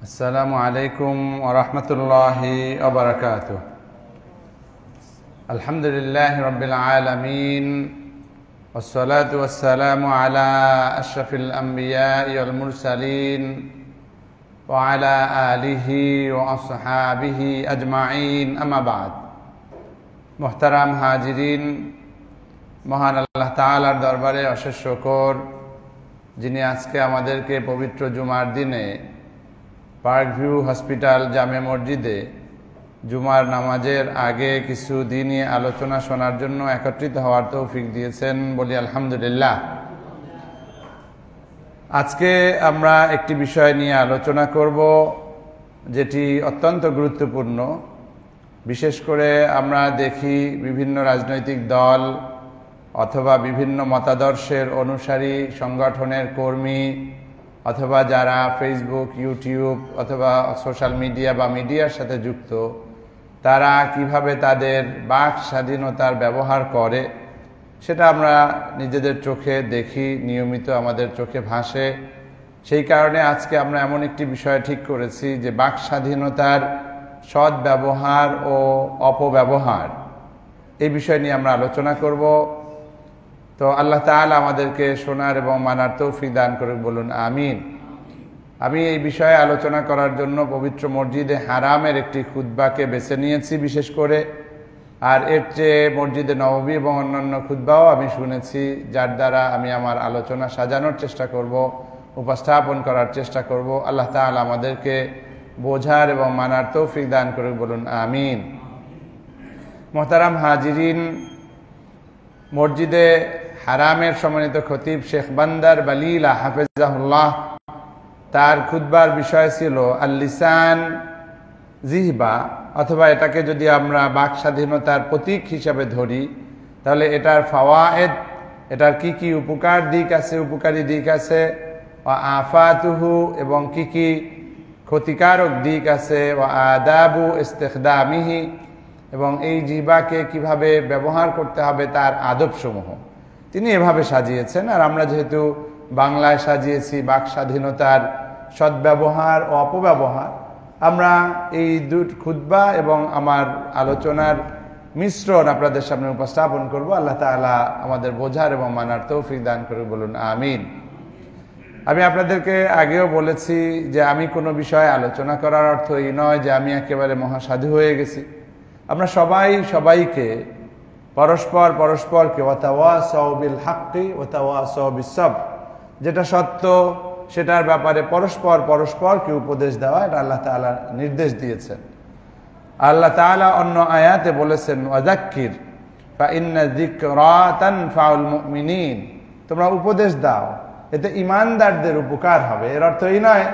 السلام عليكم ورحمة الله وبركاته. الحمد لله رب العالمين والصلاة والسلام على أشرف الأنبياء والمرسلين وعلى آله وأصحابه أجمعين أما بعد. محترم হাজিরিন, মহান আল্লাহ তাআলার দরবারে অশেষ শুকর যিনি আজকে আমাদেরকে পবিত্র জুমার দিনে পার্ক ভিউ হসপিটাল জামে মসজিদে জুমার নামাজের আগে কিছু দিনই আলোচনা শোনার জন্য একত্রিত হওয়ার তৌফিক দিয়েছেন, বলি আলহামদুলিল্লাহ। আজকে আমরা একটি বিষয় নিয়ে আলোচনা করব যেটি অত্যন্ত গুরুত্বপূর্ণ। বিশেষ করে আমরা দেখি বিভিন্ন রাজনৈতিক দল অথবা বিভিন্ন মতাদর্শের অনুসারী সংগঠনের কর্মী অথবা যারা ফেসবুক, ইউটিউব অথবা সোশ্যাল মিডিয়া বা মিডিয়ার সাথে যুক্ত, তারা কিভাবে তাদের বাক স্বাধীনতার ব্যবহার করে সেটা আমরা নিজেদের চোখে দেখি, নিয়মিত আমাদের চোখে ভাসে। সেই কারণে আজকে আমরা এমন একটি বিষয় ঠিক করেছি যে বাক স্বাধীনতার সৎ ব্যবহার ও অপব্যবহার, এই বিষয় নিয়ে আমরা আলোচনা করব। তো আল্লাহ তাআলা আমাদেরকে শোনার এবং মানার তৌফিক দান করে, বলুন আমিন। আমি এই বিষয়ে আলোচনা করার জন্য পবিত্র মসজিদে হারামের একটি খুতবাকে বেছে নিয়েছি বিশেষ করে, আর এর চেয়ে মসজিদে নববী এবং অন্যান্য খুতবাও আমি শুনেছি, যার দ্বারা আমি আমার আলোচনা সাজানোর চেষ্টা করব, উপস্থাপন করার চেষ্টা করব। আল্লাহ তাআলা আমাদেরকে বোঝার এবং মানার তৌফিক দান করে, বলুন আমিন। মোহতারাম হাজিরিন, মসজিদে হারামের সম্মানিত খতিব শেখ বান্দার বালিলা হাফেজাহুল্লাহ, তার খুতবার বিষয় ছিল আল লিসান জিহবা, অথবা এটাকে যদি আমরা বাক স্বাধীনতার প্রতীক হিসাবে ধরি তাহলে এটার ফাওয়ায়েদ, এটার কি কি উপকার দিক আছে, উপকারী দিক আছে, ও আফাতুহু এবং কি কি ক্ষতিকারক দিক আছে, ও আদাবু ইস্তেখদামিহি এবং এই জিহ্বাকে কিভাবে ব্যবহার করতে হবে তার আদবসমূহ তিনি এভাবে সাজিয়েছেন। আর আমরা যেহেতু বাংলায় সাজিয়েছি বাক স্বাধীনতার সদ্ব্যবহার ও অপব্যবহার, আমরা এই দুটি খুতবা এবং আমার আলোচনার মিশ্রণ আপনাদের সামনে উপস্থাপন করব। আল্লাহ তাআলা আমাদের বোঝার এবং মানার তৌফিক দান করে, বলুন আমিন। আমি আপনাদেরকে আগেও বলেছি যে আমি কোনো বিষয়ে আলোচনা করার অর্থ এই নয় যে আমি একেবারে মহাসাধু হয়ে গেছি। আমরা সবাই সবাইকে পরস্পরকে ওয়াতাওয়াসাউ বিল হাক্কি ওয়াতাওয়াসাউ বিস সাবর, যেটা সত্য সেটার ব্যাপারে পরস্পরকে উপদেশ দেওয়া, এটা আল্লাহ তাআলা নির্দেশ দিয়েছেন। আল্লাহ তাআলা অন্য আয়াতে বলেছেন ওয়াযাক্কির ফাইন্না যিকরা তানফাউল মুমিনিন, তোমরা উপদেশ দাও, এতে ঈমানদারদের উপকার হবে। এর অর্থ এই নয়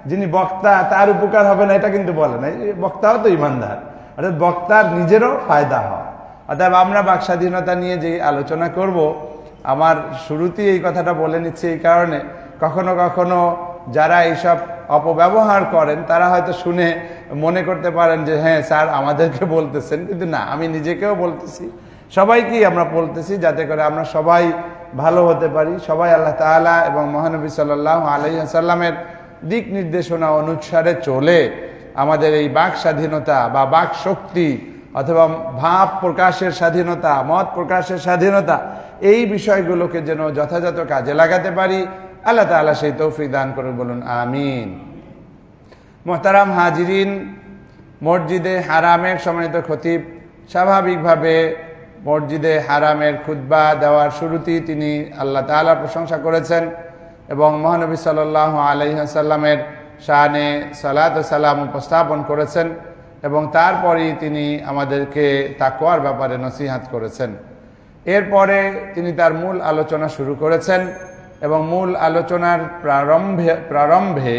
যিনি বক্তা তার উপকার হবে না, এটা কিন্তু বলে না। বক্তাও তো ঈমানদার, অর্থাৎ বক্তার নিজেরও ফায়দা হয়। অর্থাৎ আমরা বাক স্বাধীনতা নিয়ে যে আলোচনা করব, আমার শুরুতেই এই কথাটা বলে নিচ্ছি এই কারণে, কখনো কখনো যারা এইসব অপব্যবহার করেন তারা হয়তো শুনে মনে করতে পারেন যে হ্যাঁ স্যার আমাদেরকে বলতেছেন, কিন্তু না, আমি নিজেকেও বলতেছি, সবাইকেই আমরা বলতেছি, যাতে করে আমরা সবাই ভালো হতে পারি, সবাই আল্লাহ তাআলা এবং মহানবী সাল্লাল্লাহু আলাইহি ওয়াসাল্লামের দিক নির্দেশনা অনুসারে চলে আমাদের এই বাক স্বাধীনতা বা বাক শক্তি অথবা ভাব প্রকাশের স্বাধীনতা, মত প্রকাশের স্বাধীনতা, এই বিষয়গুলোকে যেন যথাযথ কাজে লাগাতে পারি। আল্লাহ তাআলা সেই তৌফিক দান করে, বলুন আমিন। মোহতারাম হাজিরিন, মসজিদে হারামের সম্মানিত খতিব স্বাভাবিকভাবে মসজিদে হারামের খুতবা দেওয়ার শুরুতেই তিনি আল্লাহ তাআলার প্রশংসা করেছেন এবং মহানবী সাল্লাল্লাহু আলাইহি ওয়াসাল্লামের শানে সালাত ও সালাম উপস্থাপন করেছেন এবং তারপরেই তিনি আমাদেরকে তাকওয়ার ব্যাপারে নসিহত করেছেন। এরপরে তিনি তার মূল আলোচনা শুরু করেছেন এবং মূল আলোচনার প্রারম্ভে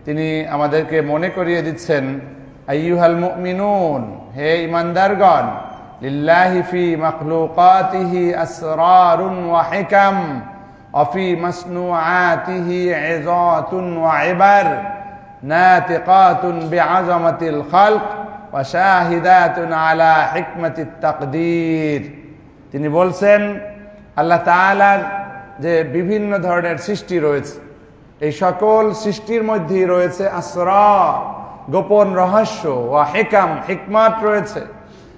তিনি আমাদেরকে মনে করিয়ে দিচ্ছেন, আইয়ুহাল মুমিনুন, হে ঈমানদারগণ, লিল্লাহি ফি মাখলুকাতিহি আসরারুন ওয়া হিকাম ওয়া ফি মাসনুআতিহি ইযাতুন ওয়া ইবার নাতিকাতুন বিআযামাতিল খালক ওয়া শাহিদাতুন আলা হিকমাতিত তাকদীর। তিনি বলছেন আল্লাহ তাআলার যে বিভিন্ন ধরনের সৃষ্টি রয়েছে, এই সকল সৃষ্টির মধ্যেই রয়েছে আসরার, গোপন রহস্য, ওয়া হিকাম, হিকমত রয়েছে,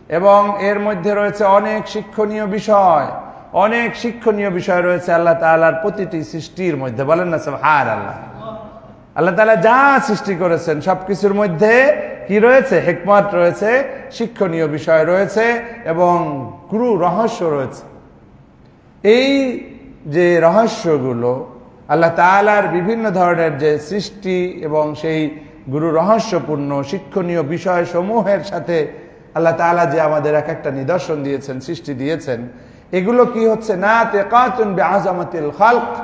এবং এর মধ্যে রয়েছে অনেক শিক্ষণীয় বিষয়। অনেক শিক্ষণীয় বিষয় রয়েছে আল্লাহ তাআলার প্রতিটি সৃষ্টির মধ্যে। বলেন না সুবহানাল্লাহ। আল্লাহ তাআলা যা সৃষ্টি করেছেন সবকিছুর মধ্যে কি রয়েছে? হিকমত রয়েছে, শিক্ষণীয় বিষয় রয়েছে এবং গুরু রহস্য রয়েছে। এই যে রহস্যগুলো আল্লাহ তাআলার বিভিন্ন ধরনের যে সৃষ্টি এবং সেই গুরু রহস্যপূর্ণ শিক্ষণীয় বিষয় সমূহের সাথে আল্লাহ তাআলা যে আমাদের এক একটা নিদর্শন দিয়েছেন, সৃষ্টি দিয়েছেন, এগুলো কি হচ্ছে? নাতিকাতুন বিআযামাতিল খালক।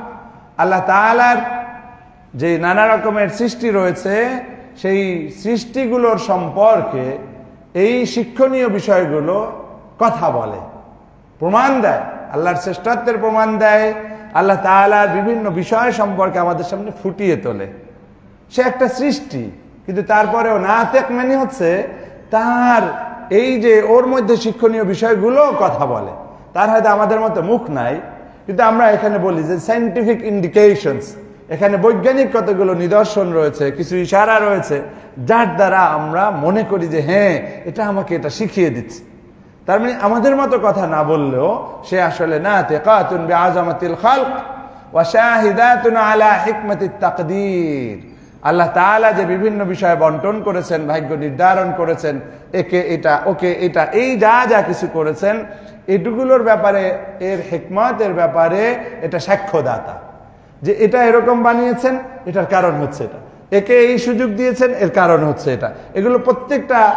আল্লাহ তাআলার যে নানা রকমের সৃষ্টি রয়েছে সেই সৃষ্টিগুলোর সম্পর্কে এই শিক্ষণীয় বিষয়গুলো কথা বলে, প্রমাণ দেয়, আল্লাহর শ্রেষ্ঠত্বের প্রমাণ দেয়, আল্লাহ তাআলার বিভিন্ন বিষয় সম্পর্কে আমাদের সামনে ফুটিয়ে তোলে। সে একটা সৃষ্টি, কিন্তু তারপরেও নাতিক মানে হচ্ছে তার এই যে ওর মধ্যে শিক্ষণীয় বিষয়গুলো কথা বলে। তার হয়তো আমাদের মতো মুখ নাই, কিন্তু আমরা এখানে বলি যে সায়েন্টিফিক ইন্ডিকেশনস, এখানে বৈজ্ঞানিক কতগুলো নিদর্শন রয়েছে, কিছু ইশারা রয়েছে, যার দ্বারা আমরা মনে করি যে হ্যাঁ, এটা আমাকে এটা শিখিয়ে দিচ্ছে। তার মানে আমাদের মতো কথা না বললেও সে আসলে নাতিকাতুন বিআযামাতিল খালক ওয়া শাহিদাতুন আলা হিকমাতিত তাকদীর। আল্লাহ তাআলা যে বিভিন্ন বিষয় বন্টন করেছেন, ভাগ্য নির্ধারণ করেছেন, একে এটা, ওকে এটা, এই যা যা কিছু করেছেন, এটুকুলোর ব্যাপারে, এর হিকমতের ব্যাপারে এটা সাক্ষ্যদাতা যে এটা এরকম বানিয়েছেন, এটার কারণ হচ্ছে এটা, একে এই সুযোগ দিয়েছেন, এর কারণ হচ্ছে এটা। এগুলো প্রত্যেকটা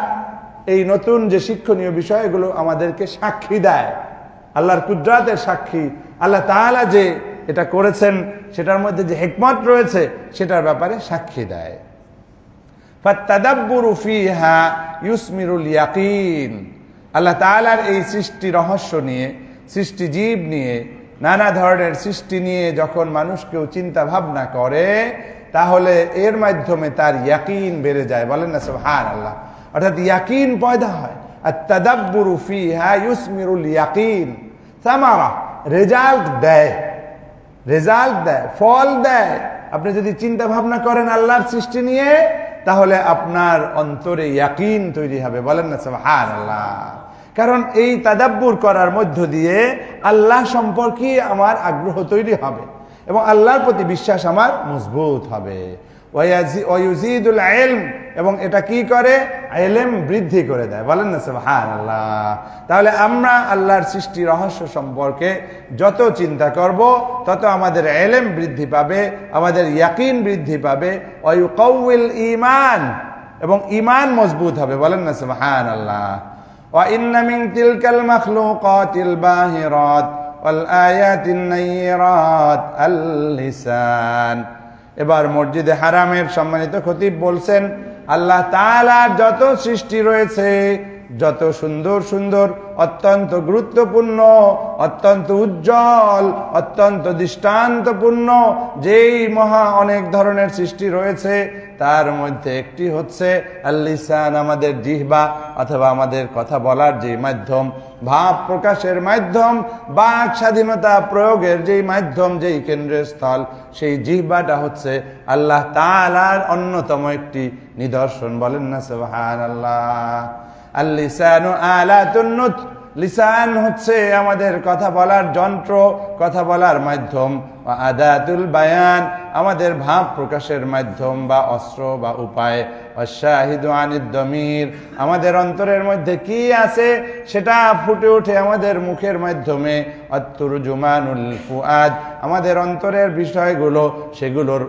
এই নতুন যে শিক্ষণীয় বিষয়, এগুলো আমাদেরকে সাক্ষী দেয়, আল্লাহর কুদরতের সাক্ষী। আল্লাহ তাআলা যে এটা করেছেন সেটার মধ্যে যে হিকমত রয়েছে সেটার ব্যাপারে সাক্ষী দেয়। ফাত্তাদাব্বুরু ফীহা ইউসমিরুল ইয়াকিন। আল্লাহ তাআলার এই সৃষ্টি রহস্য নিয়ে, সৃষ্টি জীব নিয়ে, নানা ধরনের সৃষ্টি নিয়ে যখন মানুষ কেউ চিন্তা ভাবনা করে, তাহলে এর মাধ্যমে তার ইয়াকিন বেড়ে যায়। বলেন না সুবহানাল্লাহ। অর্থাৎ ইয়াকিন পয়দা হয়। আত-তাদাব্বুরু ফীহা ইউসমিরুল ইয়াকিন। সামারা, রেজাল্ট দেয়, রেজাল্ট দেয়, ফল দেয়। আপনি যদি চিন্তা ভাবনা করেন আল্লাহর সৃষ্টি নিয়ে, তাহলে আপনার অন্তরে ইয়াকিন তৈরি হবে। বলেন না সুবহানাল্লাহ। কারণ এই তাদাব্বুর করার মধ্য দিয়ে আল্লাহ সম্পর্কে আমার আগ্রহ তৈরি হবে এবং আল্লাহর প্রতি বিশ্বাস আমার মজবুত হবে। ওয়ায়ুজিদুল ইলম, এবং এটা কি করে? ইলম বৃদ্ধি করে দেয়। বলেন না সুবহানাল্লাহ। তাহলে আমরা আল্লাহর সৃষ্টি রহস্য সম্পর্কে যত চিন্তা করব, তত আমাদের ইলম বৃদ্ধি পাবে, আমাদের ইয়াকিন বৃদ্ধি পাবে। ওয়ায়ুকাউইল ঈমান, এবং ঈমান মজবুত হবে। বলেন না সুবহানাল্লাহ। ওয়া ইন্না মিন তিলকাল মাখলুকাতিল বাহিরাত ওয়াল আয়াতিন নায়্যিরাত আল লিসান। এবার মসজিদে হারামের সম্মানিত খতিব বলছেন, আল্লাহ তাআলার যত সৃষ্টি রয়েছে, যত সুন্দর সুন্দর, অত্যন্ত গুরুত্বপূর্ণ, অত্যন্ত উজ্জ্বল, অত্যন্ত দৃষ্টান্তপূর্ণ যেই মহা অনেক ধরনের সৃষ্টি রয়েছে, তার মধ্যে একটি হচ্ছে আল-লিসান, আমাদের জিহ্বা অথবা আমাদের কথা বলার যে মাধ্যম, ভাব প্রকাশের মাধ্যম, বাক স্বাধীনতা প্রয়োগের যেই মাধ্যম, যেই কেন্দ্রের স্থল, সেই জিহ্বাটা হচ্ছে আল্লাহ তাআলার অন্যতম একটি নিদর্শন। বলেন না সুবহানাল্লাহ। আল-লিসানু আলাতুন নুতক, লিসান হচ্ছে আমাদের কথা বলার যন্ত্র, কথা বলার মাধ্যম। আদাতুল বায়ান, আমাদের ভাব প্রকাশের মাধ্যম বা অস্ত্র বা উপায়। আশ-শাহিদু আনিদ দমির, আমাদের অন্তরের মধ্যে কি আছে সেটা ফুটে ওঠে আমাদের মুখের মাধ্যমে। আত-তুরজুমানুল ফুআদ, আমাদের অন্তরের বিষয়গুলো সেগুলোর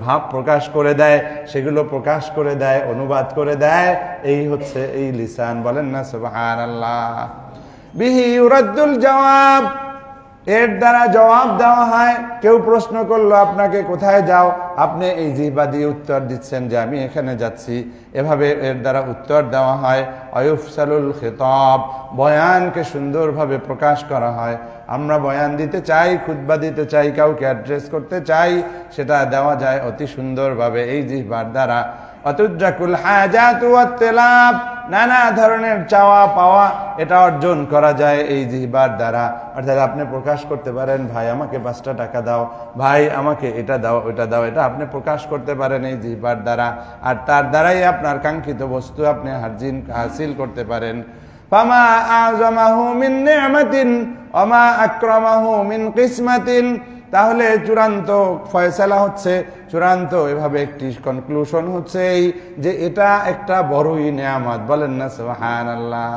ভাব প্রকাশ করে দেয়, সেগুলো প্রকাশ করে দেয়, অনুবাদ করে দেয়। এই হচ্ছে এই লিসান। বলেন না সুবহানাল্লাহ। বিহি ইউরাদ্দুল জওয়াব, এর দ্বারা জবাব দেওয়া হয়। কেউ প্রশ্ন করলো আপনাকে, কোথায় যাও? আপনি এই জিহ্বা দিয়ে উত্তর দিচ্ছেন যে আমি এখানে যাচ্ছি। এভাবে এর দ্বারা উত্তর দেওয়া হয়। আয়ুফসালুল খিতাব, বয়ানকে সুন্দরভাবে প্রকাশ করা হয়। আমরা বয়ান দিতে চাই, খুতবা দিতে চাই, কাউকে অ্যাড্রেস করতে চাই, সেটা দেওয়া যায় অতি সুন্দরভাবে এই জিহ্বার দ্বারা। অতুদ্রাকুল হাজাতু ওয়াত তিলাব, নানা ধরনের চাওয়া পাওয়া এটা অর্জন করা যায় এই জিহ্বার দ্বারা। অর্থাৎ আপনি প্রকাশ করতে পারেন, ভাই আমাকে 5টা টাকা দাও, ভাই আমাকে এটা দাও ওটা দাও, এটা আপনি প্রকাশ করতে পারেন এই জিহ্বার দ্বারা। আর তার দ্বারাই আপনার কাঙ্ক্ষিত বস্তু আপনি হাসিল করতে পারেন। ফামা আযমাহু মিন নি'মাতিন ওয়া মা আকরামাহু মিন কিসমাতিন। তাহলে চূড়ান্ত ফয়সালা হচ্ছে, চূড়ান্ত এভাবে একটি কনক্লুশন হচ্ছে এই যে এটা একটা বড়ই নেয়ামত। বলেন না সুবহানাল্লাহ।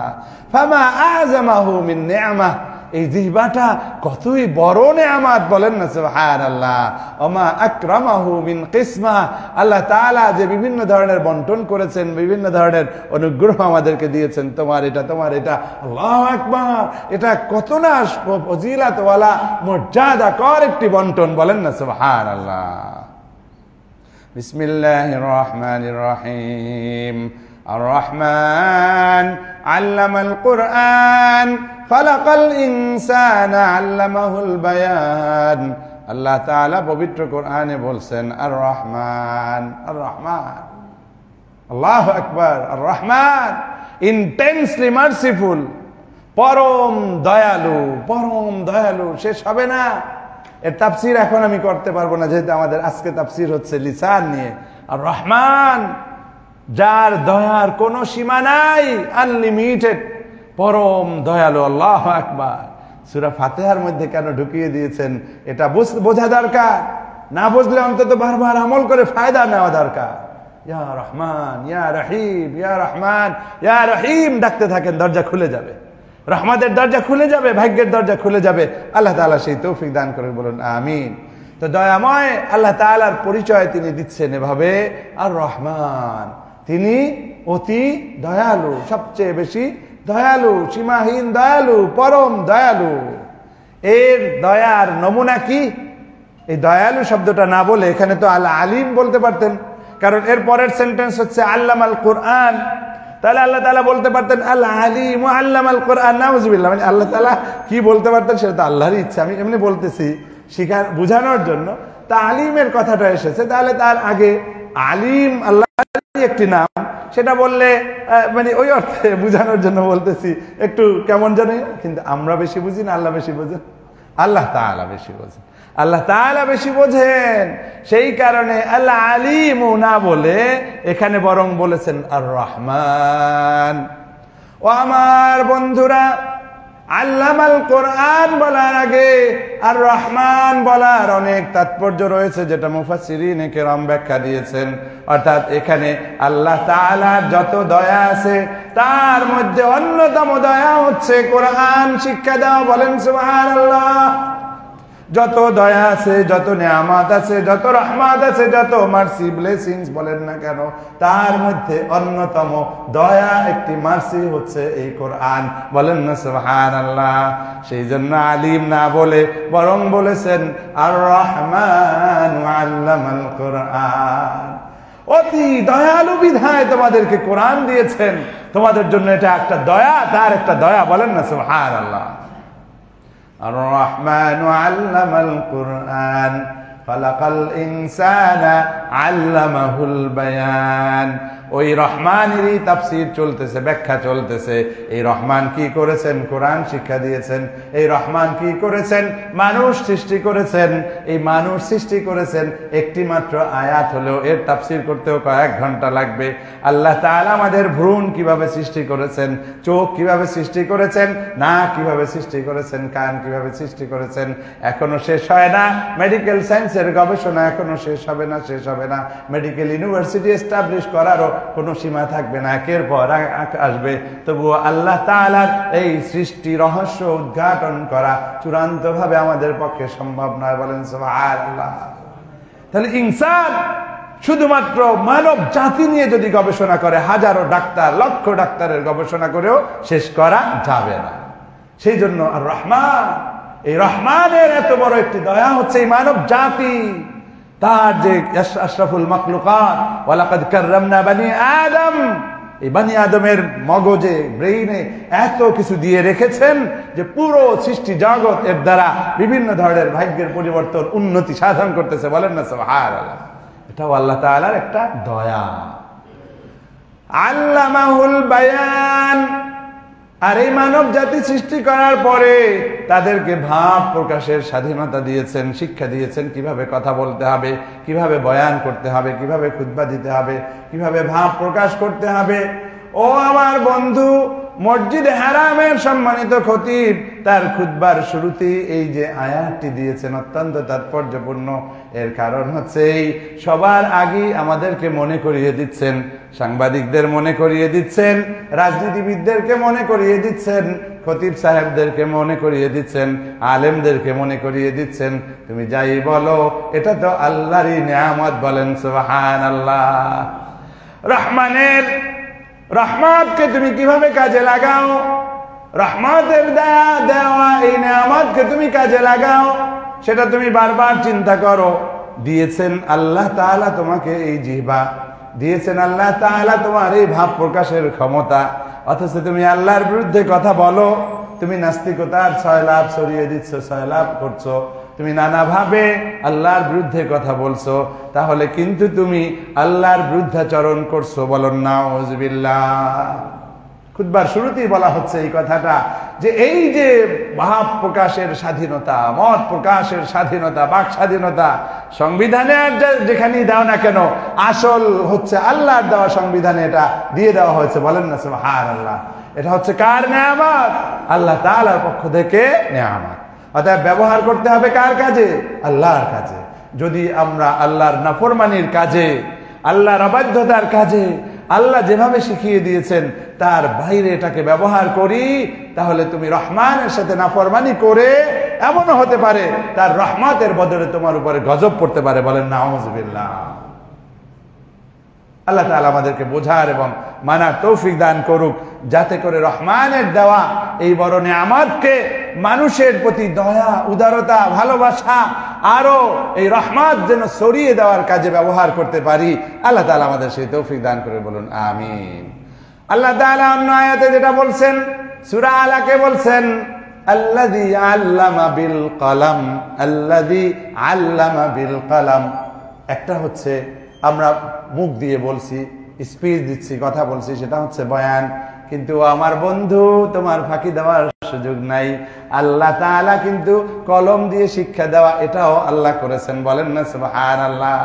ফামা আযমাহু মিন নি'মাহ, এই জিহ্বাটা কতই বড় নেয়ামত। বলেন না সুবহানাল্লাহ। ওমা আকরামাহু মিন কিসমা, আল্লাহ তাআলা যে বিভিন্ন ধরনের বন্টন করেছেন, বিভিন্ন ধরনের অনুগ্রহ আমাদেরকে দিয়েছেন, তোমার এটা তোমার এটা, আল্লাহু আকবার, এটা কত না ফজিলত ওয়ালা মর্যাদা কর একটি বন্টন। বলেন না সুবহানাল্লাহ। বিসমিল্লাহির রহমানির রহিম। আর-রহমান আল্লামাল কুরআন খালাকাল ইনসানা আল্লামাহুল বায়ান। আল্লাহ তাআলা পবিত্র কোরআনে বলছেন আর-রহমান, আর-রহমান, আল্লাহু আকবার। আর-রহমান ইন্টেন্সলি মার্সিফুল, পরম দয়ালু, পরম দয়ালু। শেষ হবে না। এর তাফসীর এখন আমি করতে পারবো না, যেহেতু আমাদের আজকে তাফসীর হচ্ছে লিসান নিয়ে। আর-রহমান, যার দয়ার কোনো সীমা নাই, আনলিমিটেড, পরম দয়ালু। আল্লাহু আকবার। সূরা ফাতিহার মধ্যে কেন ঢুকিয়ে দিয়েছেন এটা বোঝা দরকার। না বুঝলে অন্তত বারবার আমল করে ফায়দা নেওয়া দরকার। ইয়া রহমান, ইয়া রহিম, ইয়া রহমান, ইয়া রহিম ডাকতে থাকেন, দরজা খুলে যাবে, রহমতের দরজা খুলে যাবে, ভাগ্যের দরজা খুলে যাবে। আল্লাহ তাআলা সেই তৌফিক দান করে, বলুন আমিন। তো দয়াময় আল্লাহ তাআলার পরিচয় তিনি দিচ্ছেন এভাবে, আর রহমান, তিনি অতি দয়ালু, সবচেয়ে বেশি দয়ালু, সীমাহীন দয়ালু, পরম দয়ালু। এর দয়ার নমুনা কি? এই দয়ালু শব্দটা না বলে এখানে তো আল আলিম বলতে পারতেন, কারণ এর পরের সেন্টেন্স হচ্ছে আল্লামাল কুরআন। তাহলে আল্লাহ তাআলা বলতে পারতেন আল আলিম ওয়া আল্লামাল কুরআন। নাউযুবিল্লাহ। মানে আল্লাহ তাআলা কি বলতে পারতেন সেটা তো আল্লাহরই ইচ্ছা। আমি এমনি বলতেছি শিখার বোঝানোর জন্য। তা আলিমের কথাটা এসেছে, তাহলে তার আগে আলিম আল্লাহরই একটি নাম, সেটা বললে মানে ওই অর্থে বোঝানোর জন্য বলতেছি, একটু কেমন জানে। কিন্তু আমরা বেশি বুঝি না আল্লাহ বেশি বোঝেন? আল্লাহ তাআলা বেশি বোঝেন, আল্লাহ তাআলা বেশি বোঝেন। সেই কারণে আল্লাহ আলিম না বলে এখানে বরং বলেছেন আর রহমান। ও আমার বন্ধুরা, আল্লামাল কোরআন বলার আগে আর রহমান বলার অনেক তাৎপর্য রয়েছে, যেটা মুফাসসিরিনে কেরাম ব্যাখ্যা দিয়েছেন। অর্থাৎ এখানে আল্লাহ তাআলার যত দয়া আছে তার মধ্যে অন্যতম দয়া হচ্ছে কোরআন শিক্ষা দেওয়া। বলেন সুবহানাল্লাহ। যত দয়া আছে, যত নিয়ামত আছে, যত রহমত আছে, যত মার্সি ব্লেসিংস বলেন না কেন, তার মধ্যে অন্যতম দয়া একটি মার্সি হচ্ছে এই কোরআন। বলেন না সুবহানাল্লাহ। সেই জন্য আলিম না বলে বরং বলেছেন আর রহমান আল্লামাল কোরআন। অতি দয়ালু বিধায় তোমাদেরকে কোরআন দিয়েছেন, তোমাদের জন্য এটা একটা দয়া, তার একটা দয়া। বলেন না সুবহানাল্লাহ। আর-রহমান আল্লামাল কুরআন খালাকাল ইনসানা আল্লামাহুল বায়ান। ওই রহমানেরই তাফসীর চলতেছে, ব্যাখ্যা চলতেছে। এই রহমান কি করেছেন? কোরআন শিক্ষা দিয়েছেন। এই রহমান কি করেছেন? মানুষ সৃষ্টি করেছেন। এই মানুষ সৃষ্টি করেছেন একটি মাত্র আয়াত হলেও এর তাফসীর করতেও কয়েক ঘন্টা লাগবে। আল্লাহ তাআলা আমাদের ভ্রূণ কিভাবে সৃষ্টি করেছেন, চোখ কিভাবে সৃষ্টি করেছেন, নাক কিভাবে সৃষ্টি করেছেন, কান কিভাবে সৃষ্টি করেছেন, এখনো শেষ হয় না। মেডিকেল সায়েন্সের গবেষণা এখনো শেষ হবে না, শেষ হবে না। মেডিকেল ইউনিভার্সিটি এস্টাবলিশ করারও কোনো সীমা থাকবে না, একের পর আসবে। তবুও আল্লাহ তাআলার এই সৃষ্টি রহস্য উদ্ঘাটন করা চূড়ান্ত ভাবে আমাদের পক্ষে সম্ভব নয়। বলেন সুবহানাল্লাহ। তাহলে ইনসান শুধুমাত্র মানব জাতি নিয়ে যদি গবেষণা করে, হাজারো ডাক্তার, লক্ষ ডাক্তারের গবেষণা করেও শেষ করা যাবে না। সেই জন্য আর রহমান, এই রহমানের এত বড় একটি দয়া হচ্ছে এই মানব জাতি। তার যে আশরাফুল মাখলুকাত ওয়ালাকাদ কাররামনা বানি আদম, এই বানি আদমের মগজে, ব্রেইনে এত কিছু দিয়ে রেখেছেন যে পুরো সৃষ্টি জগৎ এর দ্বারা বিভিন্ন ধরনের ভাগ্যের পরিবর্তন, উন্নতি সাধন করতেছে। বলেন না সুবহানাল্লাহ। এটাও আল্লাহ তাআলার একটা দয়া। আল্লামাহুল বায়ান। আর এই মানব জাতি সৃষ্টি করার পরে তাদেরকে ভাব প্রকাশের স্বাধীনতা দিয়েছেন, শিক্ষা দিয়েছেন কিভাবে কথা বলতে হবে, কিভাবে বয়ান করতে হবে, কিভাবে খুতবা দিতে হবে, কিভাবে ভাব প্রকাশ করতে হবে। ও আমার বন্ধু, মসজিদে হারামের সম্মানিত খতিব তার খুতবার শুরুতেই এই যে আয়াতটি দিয়েছেন অত্যন্ত তাৎপর্যপূর্ণ। এর কারণ হচ্ছে এই সবার আগে আমাদেরকে মনে করিয়ে দিচ্ছেন, সাংবাদিকদের মনে করিয়ে দিচ্ছেন, রাজনীতিবিদদেরকে মনে করিয়ে দিচ্ছেন, খতিব সাহেবদেরকে মনে করিয়ে দিচ্ছেন, আলেমদেরকে মনে করিয়ে দিচ্ছেন, তুমি যাই বলো এটা তো আল্লাহরই নিয়ামত। বলেন সুবহানাল্লাহ। রহমানের রহমতকে তুমি কিভাবে কাজে লাগাও, রহমতের দেওয়া এই নিয়ামতকে তুমি কাজে লাগাও, সেটা তুমি বারবার চিন্তা করো। দিয়েছেন আল্লাহ তাআলা তোমাকে এই জিহ্বা, দিয়েছেন আল্লাহ তাআলা তোমার এই ভাব প্রকাশের ক্ষমতা, অথচ তুমি আল্লাহর বিরুদ্ধে কথা বলো। তুমি নাস্তিকতার সয়লাভ ছড়িয়ে দিচ্ছ, সয়লাভ করছো, তুমি নানাভাবে আল্লাহর বিরুদ্ধে কথা বলছো, তাহলে কিন্তু তুমি আল্লাহর বিরুদ্ধাচরণ করছো। বলুন নাউজুবিল্লাহ। খুতবার শুরুতেই বলা হচ্ছে এই কথাটা, যে এই যে ভাব প্রকাশের স্বাধীনতা, মত প্রকাশের স্বাধীনতা, বাক স্বাধীনতা সংবিধানে যেখানেই দাও না কেন, আসল হচ্ছে আল্লাহর দেওয়া সংবিধানে এটা দিয়ে দেওয়া হয়েছে। বলেন না সুবহানাল্লাহ। এটা হচ্ছে কার নিয়ামত? আল্লাহ তাআলার পক্ষ থেকে নিয়ামত। অতএব ব্যবহার করতে হবে কার কাজে? আল্লাহর কাজে। যদি আমরা আল্লাহর নাফরমানির কাজে, আল্লাহর অবাধ্যতার কাজে, আল্লাহ যেভাবে শিখিয়ে দিয়েছেন তার বাইরে এটাকে ব্যবহার করি, তাহলে তুমি রহমানের সাথে নাফরমানি করে এমনও হতে পারে তার রহমতের বদলে তোমার উপরে গজব পড়তে পারে। বলেন নাউজুবিল্লাহ। আল্লাহ তাআলা আমাদেরকে বোঝার এবং মানার তৌফিক দান করুক, যাতে করে রহমানের দেওয়া এই বড় নিয়ামতকে মানুষের প্রতি দয়া, উদারতা, ভালোবাসা, আরো এই রহমত যেন ছড়িয়ে দেওয়ার কাজে ব্যবহার করতে পারি। আল্লাহ তাআলা আমাদের সেই তৌফিক দান করে বলুন আমিন। আল্লাহ তাআলা অন্য আয়াতে যেটা বলছেন, সূরা আলাকে বলছেন আল্লাযী আল্লামা বিল কলম, আল্লাযী আল্লামা বিল কলম। একটা হচ্ছে আমরা মুখ দিয়ে বলছি, স্পিচ দিচ্ছি, কথা বলছি, সেটা হচ্ছে বয়ান। কিন্তু আমার বন্ধু, তোমার ফাঁকি দেওয়ার সুযোগ নাই। আল্লাহ তাআলা কিন্তু কলম দিয়ে শিক্ষা দেওয়া এটাও আল্লাহ করেছেন। বলেন না সুবহানাল্লাহ।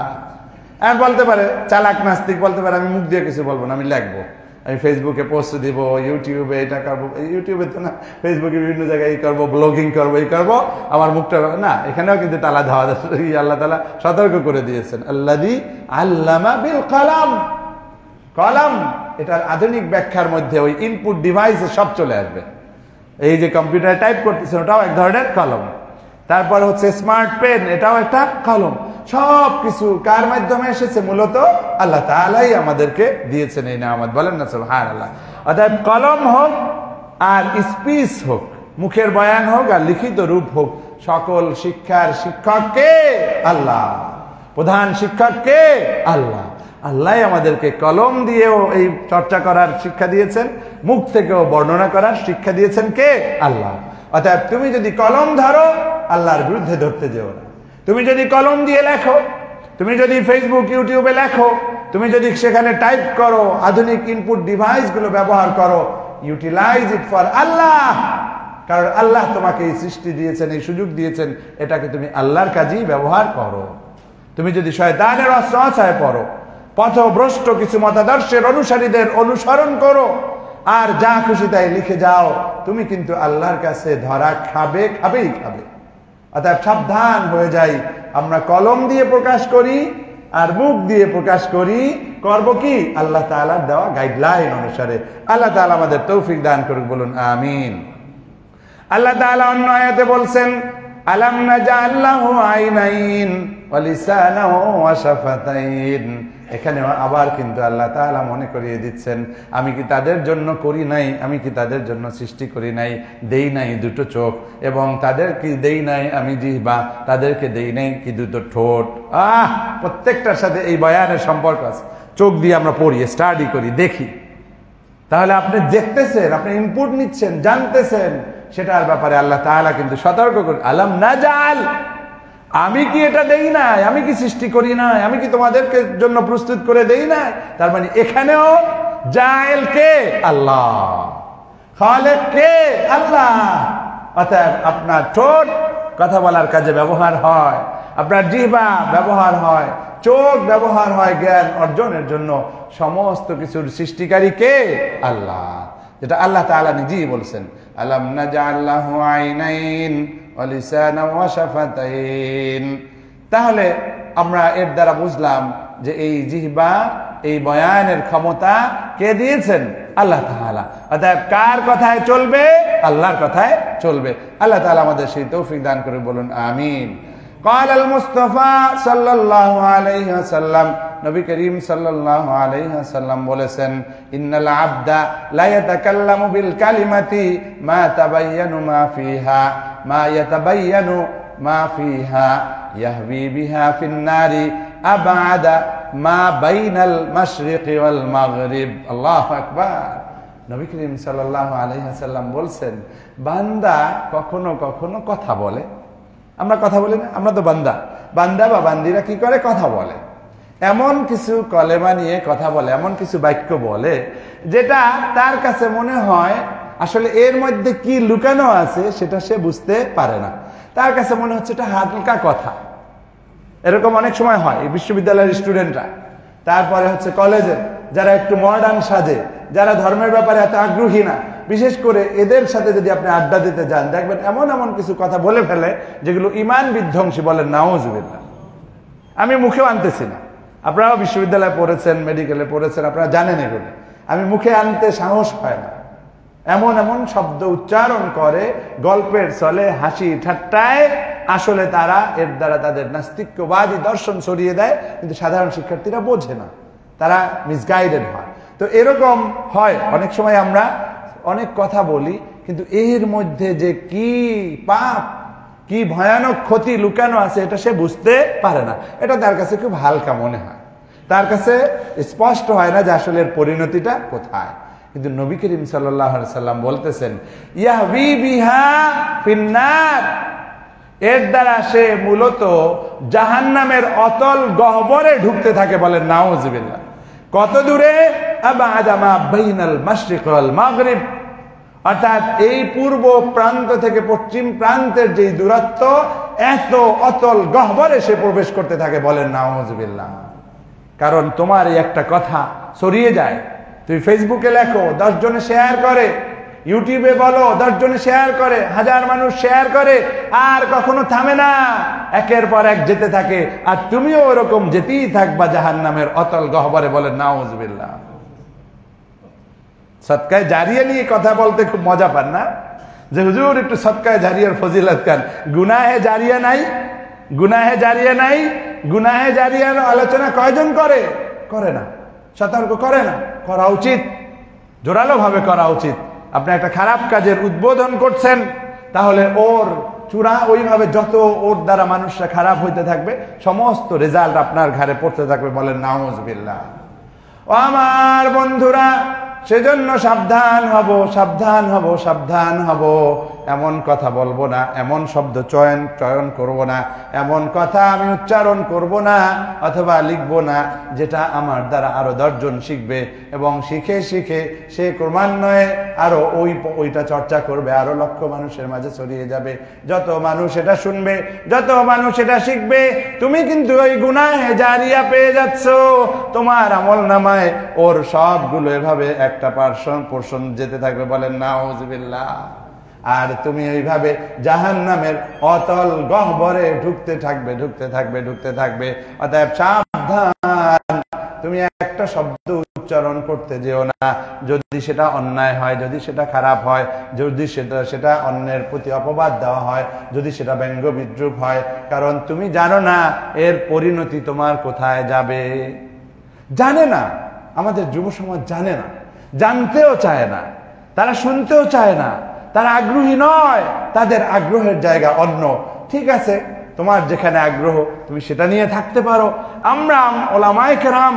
বলতে পারে চালাক নাস্তিক, বলতে পারে আমি মুখ দিয়ে কিছু বলবো না, আমি লিখবো, আমি ফেসবুকে পোস্ট দিব, ইউটিউবে এটা করবো, ইউটিউবে তো না, ফেসবুকে বিভিন্ন জায়গায় এই করবো, ব্লগিং করবো, এই করবো, আমার মুখটা না। এখানেও কিন্তু তালা দেওয়া, আল্লাহ তাআলা সতর্ক করে দিয়েছেন। আল্লাযী আল্লামা বিল কলম। কলম এটার আধুনিক ব্যাখ্যার মধ্যে ওই ইনপুট ডিভাইসে সব চলে আসবে। এই যে কম্পিউটারে টাইপ করতেছেন ওটাও এক ধরনের কলম। তারপর হচ্ছে স্মার্ট পেন, এটাও একটা কলম। সব কিছু কার মাধ্যমে এসেছে? মূলত আল্লাহ তাআলাই আমাদেরকে দিয়েছেন এই নিয়ামত। বলেন না সুবহানাল্লাহ। অর্থাৎ কলম হোক আর স্পিচ হোক, মুখের বয়ান হোক আর লিখিত রূপ হোক, সকল শিক্ষার শিক্ষক কে? আল্লাহ। প্রধান শিক্ষক কে? আল্লাহ। আল্লাহ আমাদেরকে কলম দিয়েও এই চর্চা করার শিক্ষা দিয়েছেন, মুখ থেকেও বর্ণনা করার শিক্ষা দিয়েছেন কে? আল্লাহ। অর্থাৎ তুমি যদি কলম ধরো, আল্লাহর বিরুদ্ধে ধরতে যেও না। তুমি যদি কলম দিয়ে লেখো, তুমি যদি ফেসবুক, ইউটিউবে লেখো, তুমি যদি সেখানে টাইপ করো, আধুনিক ইনপুট ডিভাইস গুলো ব্যবহার করো, ইউটিলাইজ ইট ফর আল্লাহ। কারণ আল্লাহ তোমাকে এই সৃষ্টি দিয়েছেন, এই সুযোগ দিয়েছেন, এটাকে তুমি আল্লাহর কাজেই ব্যবহার করো। তুমি যদি শয়তানের অস্ত্রায় পড়ো, পথভ্রষ্ট কিছু মতাদর্শের অনুসারীদের অনুসরণ করো, আর যা খুশি তাই লিখে যাও, তুমি কিন্তু আল্লাহর কাছে ধরা খাবেই খাবে। অর্থাৎ সাবধান হয়ে যাই। আমরা কলম দিয়ে প্রকাশ করি আর মুখ দিয়ে প্রকাশ করি, করব কি? আল্লাহ তাআলার দেওয়া গাইডলাইন অনুসারে। আল্লাহ তাআলা আমাদের তৌফিক দান করুক। বলুন আমিন। আল্লাহ তাআলা অন্য আয়াতে বলছেন আলাম নাজআল লাহু আইনাইন ওয়া লিসানাহু ওয়া শাফাতাইন। এখানে আবার কিন্তু আল্লাহ তাআলা মনে করিয়ে দিচ্ছেন, আমি কি তাদের জন্য করি নাই, আমি কি তাদের জন্য সৃষ্টি করি নাই, দেই নাই দুটো চোখ, এবং তাদের কি দেই নাই আমি জিহ্বা, তাদেরকে দেই নাই কি দুটো ঠোঁট। প্রত্যেকটার সাথে এই বয়ানের সম্পর্ক আছে। চোখ দিয়ে আমরা পড়ি, স্টাডি করি, দেখি। তাহলে আপনি দেখতেছেন, আপনি ইনপুট নিচ্ছেন, জানতেছেন, সেটার ব্যাপারে আল্লাহ তাআলা কিন্তু সতর্ক করেন। আলাম নাজাল, আমি কি এটা দেই নাই, আমি কি সৃষ্টি করি নাই, আমি কি তোমাদেরকে জন্য প্রস্তুত করে দেই নাই। তার মানে এখানেও জায়েল কে? আল্লাহ। খালেক কে? আল্লাহ। অতএব আপনার ঠোঁট কথা বলার কাজে ব্যবহার হয়, আপনার জিহ্বা ব্যবহার হয়, চোখ ব্যবহার হয় জ্ঞান অর্জনের জন্য। সমস্ত কিছুর সৃষ্টিকারী কে? আল্লাহ, যেটা আল্লাহ তাআলা নিজেই বলছেন, আলাম নাজআল লাহু আইনাইন ওয়া লিসানান ওয়া শাফাতাইন। তাহলে আমরা এর দ্বারা বুঝলাম যে এই জিহ্বা, এই বয়ানের ক্ষমতা কে দিয়েছেন? আল্লাহ তাআলা। অতএব কার কথায় চলবে? আল্লাহর কথায় চলবে। আল্লাহ তাআলা আমাদের সেই তৌফিক দান করে, বলুন আমিন। قال المصطفى صلى الله عليه وسلم, নবী করিম সাল্লাল্লাহু আলাইহি ওয়াসাল্লাম বলেছেন, ইন্নাল আবদা লা ইয়াতাকাল্লামু বিল কালিমাতি মা তাবায়্যানু মা ফিহা মা ইয়াতাবায়্যানু মা ফিহা ইয়াহবি বিহা ফিন নারি আবআদা মা বাইনাল মাশরিকি ওয়াল মাগরিব। আল্লাহু আকবার। নবী করিম সাল্লাল্লাহু আলাইহি ওয়াসাল্লাম বলছেন, বান্দা কখনো কখনো কথা বলে। আমরা কথা বলি না? আমরা তো বান্দা। বান্দা বা বান্দিরা কি করে? কথা বলে। এমন কিছু কলেমা নিয়ে কথা বলে, এমন কিছু বাক্য বলে যেটা তার কাছে মনে হয় আসলে এর মধ্যে কি লুকানো আছে সেটা সে বুঝতে পারে না। তার কাছে মনে হচ্ছে এটা হালকা কথা। এরকম অনেক সময় হয়। এই বিশ্ববিদ্যালয়ের স্টুডেন্টরা, তারপরে হচ্ছে কলেজের যারা একটু মডার্ন সাজে, যারা ধর্মের ব্যাপারে এত আগ্রহী না, বিশেষ করে এদের সাথে যদি আপনি আড্ডা দিতে যান, দেখবেন এমন এমন কিছু কথা বলে ফেলে যেগুলো ঈমান বিধ্বংসী। বলেন নাউযুবিল্লাহ। আমি মুখেও আনতেছি না, আপনারাও বিশ্ববিদ্যালয়ে পড়েছেন, মেডিকেলে পড়েছেন, আপনারা জানেন এগুলো। আমি মুখে আনতে সাহস হয় না। এমন এমন শব্দ উচ্চারণ করে গল্পের চলে, হাসি ঠাট্টায়, আসলে তারা এর দ্বারা তাদের নাস্তিক্যবাদী দর্শন ছড়িয়ে দেয়, কিন্তু সাধারণ শিক্ষার্থীরা বোঝে না, তারা মিসগাইডেড হয়। তো এরকম হয় অনেক সময়। আমরা অনেক কথা বলি, কিন্তু এর মধ্যে যে কি পাপ, কি ভয়ানক ক্ষতি লুকানো আছে এটা সে বুঝতে পারে না। এটা তার কাছে খুব হালকা মনে হয়, তার কাছে স্পষ্ট হয় না যে আসলে এর পরিণতিটা কোথায়। কিন্তু নবী করিম সাল্লাল্লাহু আলাইহি সাল্লাম বলতেছেন, ইয়াহবি বিহা ফিন্নার, এর দ্বারা সে মূলত জাহান্নামের অতল গহ্বরে ঢুকতে থাকে। বলেন নাউযুবিল্লাহ। কত দূরে? আবআদা মা বাইনাল মাশরিক ওয়াল মাগরিব, অর্থাৎ এই পূর্ব প্রান্ত থেকে পশ্চিম প্রান্তের যে দূরত্ব, এত অতল গহ্বরে সে প্রবেশ করতে থাকে। বলেন নাউযুবিল্লাহ। কারণ তোমার এই একটা কথা ছড়িয়ে যায়, তুমি ফেসবুকে লেখো, 10 জনে শেয়ার করে, ইউটিউবে বলো, 10 জনে শেয়ার করে, 1000 মানুষ শেয়ার করে, আর কখনো থামে না, একের পর এক যেতে থাকে, আর তুমিও ওরকম যেতেই থাকবা জাহান্নামের অতল গহ্বরে। বলেন নাউযুবিল্লাহ। সদকায়ে জারিয়া নিয়ে কথা বলতে খুব মজা পান না? যে হুজুর একটু সদকায়ে জারিয়ার ফজিলত কান। গুনাহে জারিয়া নাই, গুনাহে জারিয়া নাই। গুনাহে জারিয়ার আলোচনা কয়জন করে? করে না, সতর্ক করে না। করা উচিত, জোরালো ভাবে করা উচিত। আপনি একটা খারাপ কাজের উদ্বোধন করছেন, তাহলে ওর চূড়া ওইভাবে যত ওর দ্বারা মানুষরা খারাপ হইতে থাকবে, সমস্ত রেজাল্ট আপনার ঘাড়ে পড়তে থাকবে। বলেন নাউযুবিল্লাহ। ও আমার বন্ধুরা, সেজন্য সাবধান হব, সাবধান হব, সাবধান হব। এমন কথা বলবো না, এমন শব্দ চয়ন করব না, এমন কথা আমি উচ্চারণ করব না অথবা লিখব না যেটা আমার দ্বারা আরো 10 জন শিখবে, এবং শিখে শিখে সে ক্রমান্বয়ে আরো ওইটা চর্চা করবে, আরো লক্ষ মানুষের মাঝে ছড়িয়ে যাবে। যত মানুষ এটা শুনবে, যত মানুষ এটা শিখবে, তুমি কিন্তু ওই গুনাহে জারিয়া পেয়ে যাচ্ছ। তোমার আমল নামায় ওর সবগুলো এভাবে একটা পোরশন যেতে থাকবে। বলেন নাউযুবিল্লাহ। আর তুমি এইভাবে জাহান্নামের অতল গহ্বরে ঢুকতে থাকবে, ঢুকতে থাকবে, ঢুকতে থাকবে। অতএব সাবধান, তুমি একটা শব্দ উচ্চারণ করতে যেও না যদি সেটা অন্যায় হয়, যদি সেটা খারাপ হয়, যদি সেটা অন্যের প্রতি অপবাদ দেওয়া হয়, যদি সেটা ব্যঙ্গ বিদ্রুপ হয়। কারণ তুমি জানো না এর পরিণতি তোমার কোথায় যাবে। জানে না, আমাদের যুব সমাজ জানে না, জানতেও চায় না, তারা শুনতেও চায় না, তারা আগ্রহী নয়, তাদের আগ্রহের জায়গা অন্য। ঠিক আছে, তোমার যেখানে আগ্রহ তুমি সেটা নিয়ে থাকতে পারো। আমরা ওলামায়ে কেরাম,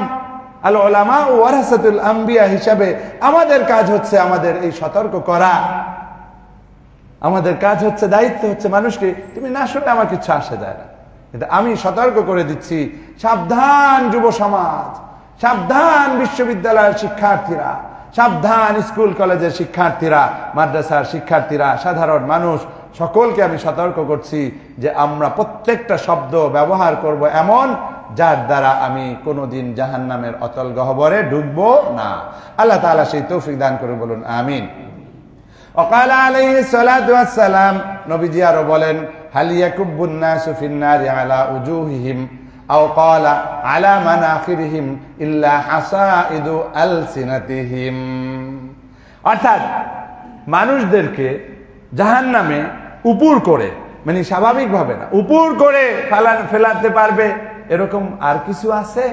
আল ওলামা ওয়ারাসাতুল আম্বিয়া হিসাবে আমাদের কাজ হচ্ছে আমাদের এই সতর্ক করা। আমাদের কাজ হচ্ছে, দায়িত্ব হচ্ছে মানুষকে, তুমি না শুনলে আমার কিছু আসে যায় না, কিন্তু আমি সতর্ক করে দিচ্ছি, সাবধান যুব সমাজ, সাবধান বিশ্ববিদ্যালয়ের শিক্ষার্থীরা, সাবধান স্কুল কলেজের শিক্ষার্থীরা, মাদ্রাসার শিক্ষার্থীরা, সাধারণ মানুষ সকলকে আমি সতর্ক করছি যে আমরা প্রত্যেকটা শব্দ ব্যবহার করব এমন যার দ্বারা আমি কোনোদিন জাহান্নামের অতল গহ্বরে ঢুকবো না। আল্লাহ তাআলা সেই তৌফিক দান করে, বলুন আমিন। ওয়াকালা আলাইহিস সালাতু ওয়াস সালাম, নবীজি আরো বলেন, হাল ইয়াকুব্বুন নাসু ফিন নারি আলা উজুহিহিম আও ক্বালা আলা মানাখিরিহিম ইল্লা হাসাইদু আলসিনাতিহিম। অর্থাৎ মানুষদেরকে জাহান্নামে উপুর করে, মানে স্বাভাবিকভাবে না, উপুর করে ফেলাতে পারবে এরকম আর কিছু আছে?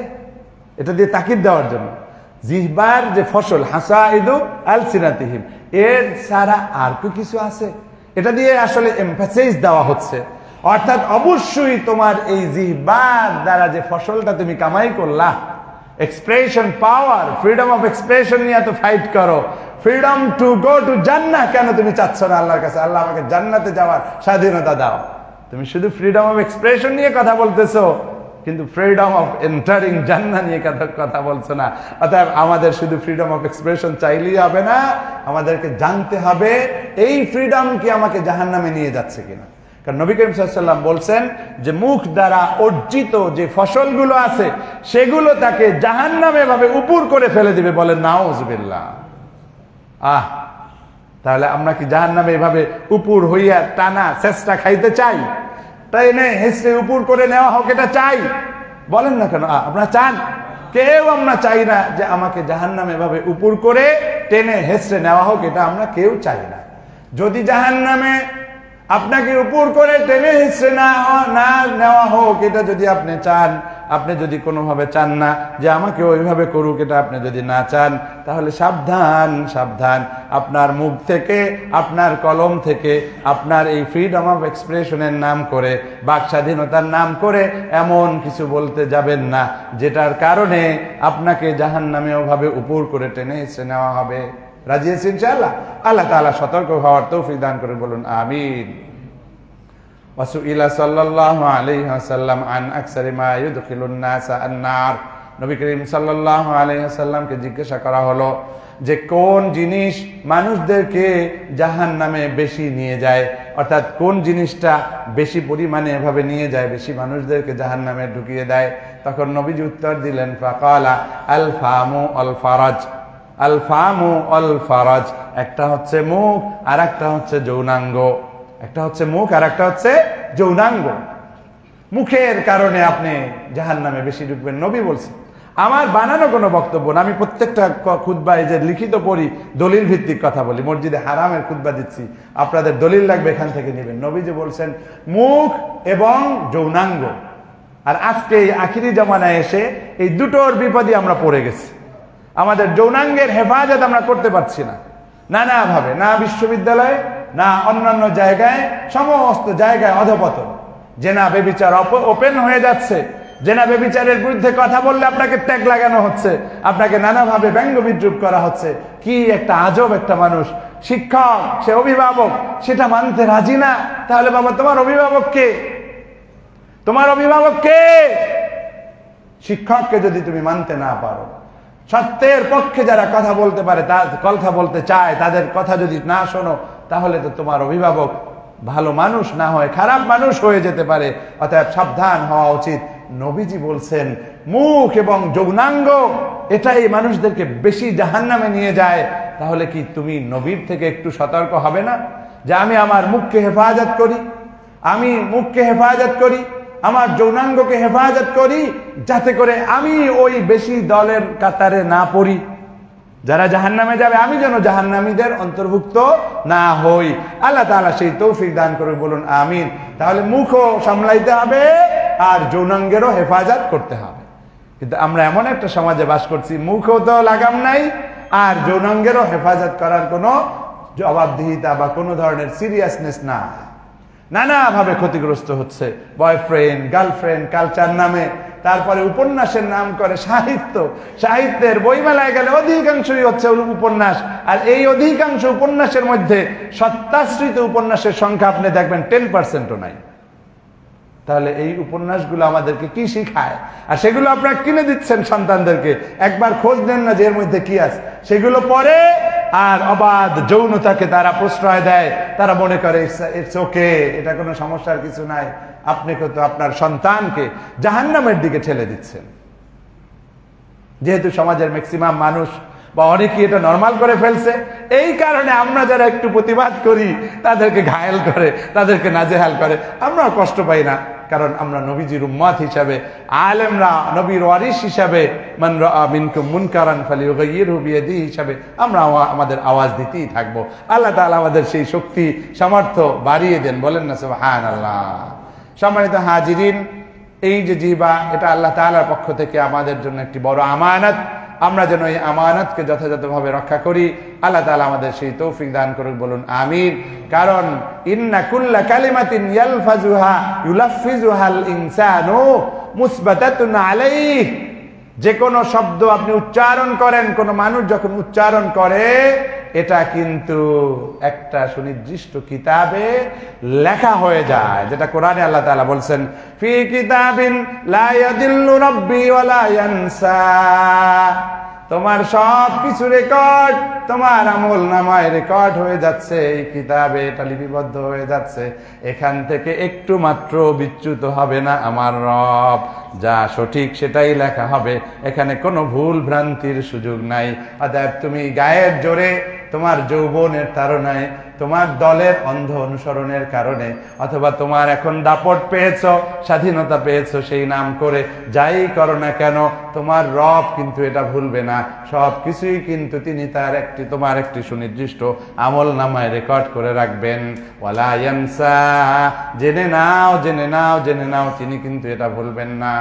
এটা দিয়ে তাকিদ দেওয়ার জন্য জিহ্বার যে ফসল, হাসাইদু আলসিনাতিহিম, এর ছাড়া আর কিছু আছে? এটা দিয়ে আসলে এমফাসাইজ দেওয়া হচ্ছে, অর্থাৎ অবশ্যই তোমার এই জিহ্বার দ্বারা যে ফসলটা তুমি কামাই করলা, expression power, freedom of expression নিয়ে তো ফাইট করো, ফ্রিডম টু গো টু জান্নাহ কেন তুমি চাচ্ছ না আল্লাহর কাছে? আল্লাহ আমাকে জান্নাতে যাওয়ার স্বাধীনতা দাও। তুমি শুধু ফ্রিডম অফ এক্সপ্রেশন নিয়ে কথা বলতেছো, কিন্তু ফ্রিডম অফ এন্টারিং জান্নাহ নিয়ে কথা বলছো না। অতএব আমাদের শুধু ফ্রিডম অফ এক্সপ্রেশন চাইলেই হবে না, আমাদেরকে জানতে হবে এই ফ্রিডম কি আমাকে জাহান্নামে নিয়ে যাচ্ছে কিনা। কারণ নবী করিম সাল্লাল্লাহু আলাইহি ওয়াসাল্লাম বলছেন যে মুখ দ্বারা অর্জিত যে ফসলগুলো আছে সেগুলো তাকে জাহান্নামে ভাবে উপর করে ফেলে দিবে। বলেন নাউজুবিল্লাহ। তাহলে আমরা কি জাহান্নামে এভাবে উপর হইয়া টানা চেষ্টা খাইতে চাই? তাই না, হেসে উপর করে নেওয়া হোক, এটা চাই? বলেন না কেন আপনারা চান? কেউ আমরা চাই না যে আমাকে জাহান্নামে এভাবে উপর করে টেনে হেসে নেওয়া হোক, এটা আমরা কেউ চাই না। যদি জাহান্নামে আপনাকে উপর করে টেনে হিসেবে না নেওয়া হোক, এটা যদি আপনি চান, আপনি যদি কোনোভাবে চান না যে আমাকে ওইভাবে করুক, এটা আপনি যদি না চান, তাহলে সাবধান সাবধান, আপনার মুখ থেকে, আপনার কলম থেকে, আপনার এই ফ্রিডম অফ এক্সপ্রেশনের নাম করে, বাক স্বাধীনতার নাম করে এমন কিছু বলতে যাবেন না যেটার কারণে আপনাকে জাহান্নামে ওভাবে উপর করে টেনে হিসেবে নেওয়া হবে। রাজি আছেন ইনশাআল্লাহ? আল্লাহ তাআলা সতর্ক হওয়ার তৌফিক দান করে, বলুন আমিন। ওয়াসুইলা সাল্লাল্লাহু আলাইহি ওয়াসাল্লাম আন আকসারি মা ইউদখিলুন নাসা আন-নার। নবী করিম সাল্লাল্লাহু আলাইহি ওয়াসাল্লামকে জিজ্ঞাসা করা হলো যে কোন জিনিস মানুষদেরকে জাহান্নামে বেশি নিয়ে যায়, অর্থাৎ কোন জিনিসটা বেশি পরিমাণে এভাবে নিয়ে যায়, বেশি মানুষদেরকে জাহান্নামে ঢুকিয়ে দেয়। তখন নবীজি উত্তর দিলেন, ফাকালা আল ফামু আল ফারাজ। আল ফামু আল ফারাজ, একটা হচ্ছে মুখ আর একটা হচ্ছে যৌনাঙ্গ। একটা হচ্ছে মুখ আর একটা হচ্ছে যৌনাঙ্গ। মুখের কারণে আপনি জাহান্নামে বেশি ঢুকবেন। নবী বলছেন, আমার বানানো কোনো বক্তব্য না, আমি প্রত্যেকটা খুতবায় যে লিখিত পড়ি দলিল ভিত্তিক কথা বলি। মসজিদে হারামের খুতবা দিচ্ছি, আপনাদের দলিল লাগবে এখান থেকে নেবেন। নবী যে বলছেন মুখ এবং যৌনাঙ্গ। আর আজকে এই আখিরি জামানায় এসে এই দুটোর বিপদে আমরা পড়ে গেছি। আমাদের যৌনাঙ্গের হেফাজত আমরা করতে পারছি না, নানাভাবে, না বিশ্ববিদ্যালয়ে না অন্যান্য জায়গায়, সমস্ত জায়গায় অধপতন। জেনা বেবিচার ওপেন হয়ে যাচ্ছে। জেনা বেবিচারের বিরুদ্ধে কথা বললে আপনাকে ট্যাগ লাগানো হচ্ছে, আপনাকে নানাভাবে ব্যঙ্গ বিদ্রুপ করা হচ্ছে। কি একটা আজব একটা মানুষ, শিক্ষক, সে অভিভাবক, সেটা মানতে রাজি না। তাহলে বাবা তোমার অভিভাবক কে? তোমার অভিভাবক কে? শিক্ষককে যদি তুমি মানতে না পারো, সত্যের পক্ষে যারা কথা বলতে পারে, কথা বলতে চায়, তাদের কথা যদি না শোনো, তাহলে তো তোমার অভিভাবক ভালো মানুষ না হয় খারাপ মানুষ হয়ে যেতে পারে। অতএব সাবধান হওয়া উচিত। নবীজি বলছেন মুখ এবং যৌনাঙ্গ এটাই মানুষদেরকে বেশি জাহান্নামে নিয়ে যায়। তাহলে কি তুমি নবীর থেকে একটু সতর্ক হবে না যে আমি আমার মুখকে হেফাজত করি, আমি মুখকে হেফাজত করি, আমার যৌনাঙ্গকে হেফাজত করি, যাতে করে আমি ওই বেশি দলের কাতারে না পড়ি, যারা জাহান্নামে যাবে আমি যেন জাহান্নামীদের অন্তর্ভুক্ত না হই। আল্লাহ তাআলা সেই তৌফিক দান করে, বলুন আমিন। তাহলে মুখও সামলাইতে হবে আর যৌনাঙ্গেরও হেফাজত করতে হবে। কিন্তু আমরা এমন একটা সমাজে বাস করছি, মুখও তো লাগাম নাই আর যৌনাঙ্গেরও হেফাজত করার কোনো জবাবদিহিতা বা কোনো ধরনের সিরিয়াসনেস না, নানাভাবে ক্ষতিগ্রস্ত হচ্ছে। বয়ফ্রেন্ড, গার্লফ্রেন্ড কালচার নামে, তারপরে উপন্যাসের নাম করে সাহিত্য, সাহিত্যের বইমেলায় গেলে অধিকাংশই হচ্ছে উপন্যাস। আর এই অধিকাংশ উপন্যাসের মধ্যে সত্যাশ্রিত উপন্যাসের সংখ্যা আপনি দেখবেন 10%ও নাই। তাহলে এই উপন্যাসগুলো আমাদেরকে কি শিখায়? আর সেগুলো আপনারা কিনে দিচ্ছেন সন্তানদেরকে, একবার খোঁজ নেন না যে এর মধ্যে কি আছে। সেগুলো পরে আর অবাধ যৌনতাকে তারা প্রশ্রয় দেয়, তারা মনে করে ইটস ওকে, এটা কোনো সমস্যার কিছু নাই। আপনি তো আপনার সন্তানকে জাহান্নামের দিকে ঠেলে দিচ্ছেন। যেহেতু সমাজের ম্যাক্সিমাম মানুষ বা অনেকেই এটা নরমাল করে ফেলছে, এই কারণে আমরা যারা একটু প্রতিবাদ করি তাদেরকে ঘায়েল করে, তাদেরকে নাজেহাল করে, আমরাও কষ্ট পাই না। কারণ আমরা নবীজির উম্মত হিসাবে, আলেমরা নবীর ওয়ারিস হিসাবে, মান রাআ মিনকুম মুনকারান ফালিয়ুগাইয়িরহু বিয়াদিহি হিসাবে আমরা আমাদের আওয়াজ দিতেই থাকবো। আল্লাহ তাআলা আমাদের সেই শক্তি সামর্থ্য বাড়িয়ে দেন, বলেন না সুবহানাল্লাহ। সম্মানিত হাজিরিন, এই যে জিহ্বা, এটা আল্লাহ তাআলার পক্ষ থেকে আমাদের জন্য একটি বড় আমানত। আমরা যেন এই আমানতকে যথাযথভাবে রক্ষা করি। আল্লাহ তাআলা আমাদের সেই তৌফিক দান করুক, বলুন আমিন। কারণ ইন্না কুল্লা কালিমাতিন ইউলাফিজুহাল ইনসানু মুসবাতাতুন আলাইহি, যে কোনো শব্দ আপনি উচ্চারণ করেন, কোন মানুষ যখন উচ্চারণ করে, এটা কিন্তু একটা সুনির্দিষ্ট কিতাবে লেখা হয়ে যায়, যেটা কোরআনে আল্লাহ তাআলা বলছেন, ফি কিতাবিন লা ইয়াদিল্লু রাব্বি ওয়া লা ইয়ানসা। তোমার সব কিছু রেকর্ড, তোমার আমল নামায় রেকর্ড হয়ে যাচ্ছে, এই কিতাবে এটা লিপিবদ্ধ হয়ে যাচ্ছে। এখান থেকে একটু মাত্র বিচ্যুত হবে না আমার রব, যা সঠিক সেটাই লেখা হবে, এখানে কোনো ভুল ভ্রান্তির সুযোগ নাই। অতএব তুমি গায়ের জোরে, তোমার যৌবনের তাড়নায়, তোমার দলের অন্ধ অনুসরণের কারণে, অথবা তোমার এখন দাপট পেয়েছো, স্বাধীনতা পেয়েছো, সেই নাম করে যাই করো না কেন, তোমার রব কিন্তু এটা ভুলবে না। সব কিছুই কিন্তু তিনি তার তোমার একটি সুনির্দিষ্ট আমল নামায় রেকর্ড করে রাখবেন। ওয়ালা ইয়ানসা, জেনে নাও, জেনে নাও, জেনে নাও, তিনি কিন্তু এটা ভুলবেন না।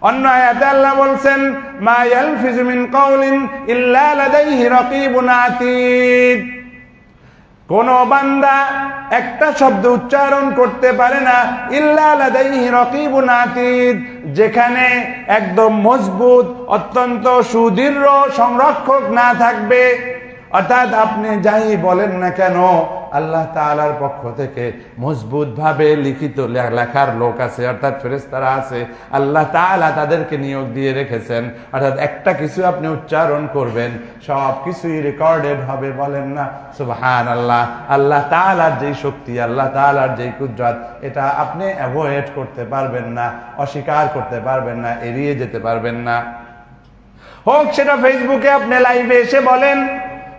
অন্য আয়াতে আল্লাহ বলছেন, মা ইয়ালফিজু মিন কাওলিন ইল্লা লাদাইহি রাকিবুন আতীদ। কোন বান্দা একটা শব্দ উচ্চারণ করতে পারে না, ইল্লা লাদাইহি রাকিবুন আতীদ, যেখানে একদম মজবুত, অত্যন্ত সুদৃঢ় সংরক্ষক না থাকবে। অর্থাৎ আপনি যাই বলেন না কেন, আল্লাহ তাআলার পক্ষ থেকে মজবুত ভাবে লিখিত লেখার লোক আছে, অর্থাৎ ফেরেশতারা আছে, আল্লাহ তাআলা তাদেরকে নিয়োগ দিয়ে রেখেছেন। অর্থাৎ একটা কিছু আপনি উচ্চারণ করবেন, সব কিছুই রেকর্ডেড হবে, বলেন না সুবহানাল্লাহ। আল্লাহ তাআলার যেই শক্তি, আল্লাহ তাআলার যেই কুদরত, এটা আপনি অ্যাভয়েড করতে পারবেন না, অস্বীকার করতে পারবেন না, এড়িয়ে যেতে পারবেন না। হোক সেটা ফেসবুকে আপনি লাইভে এসে বলেন,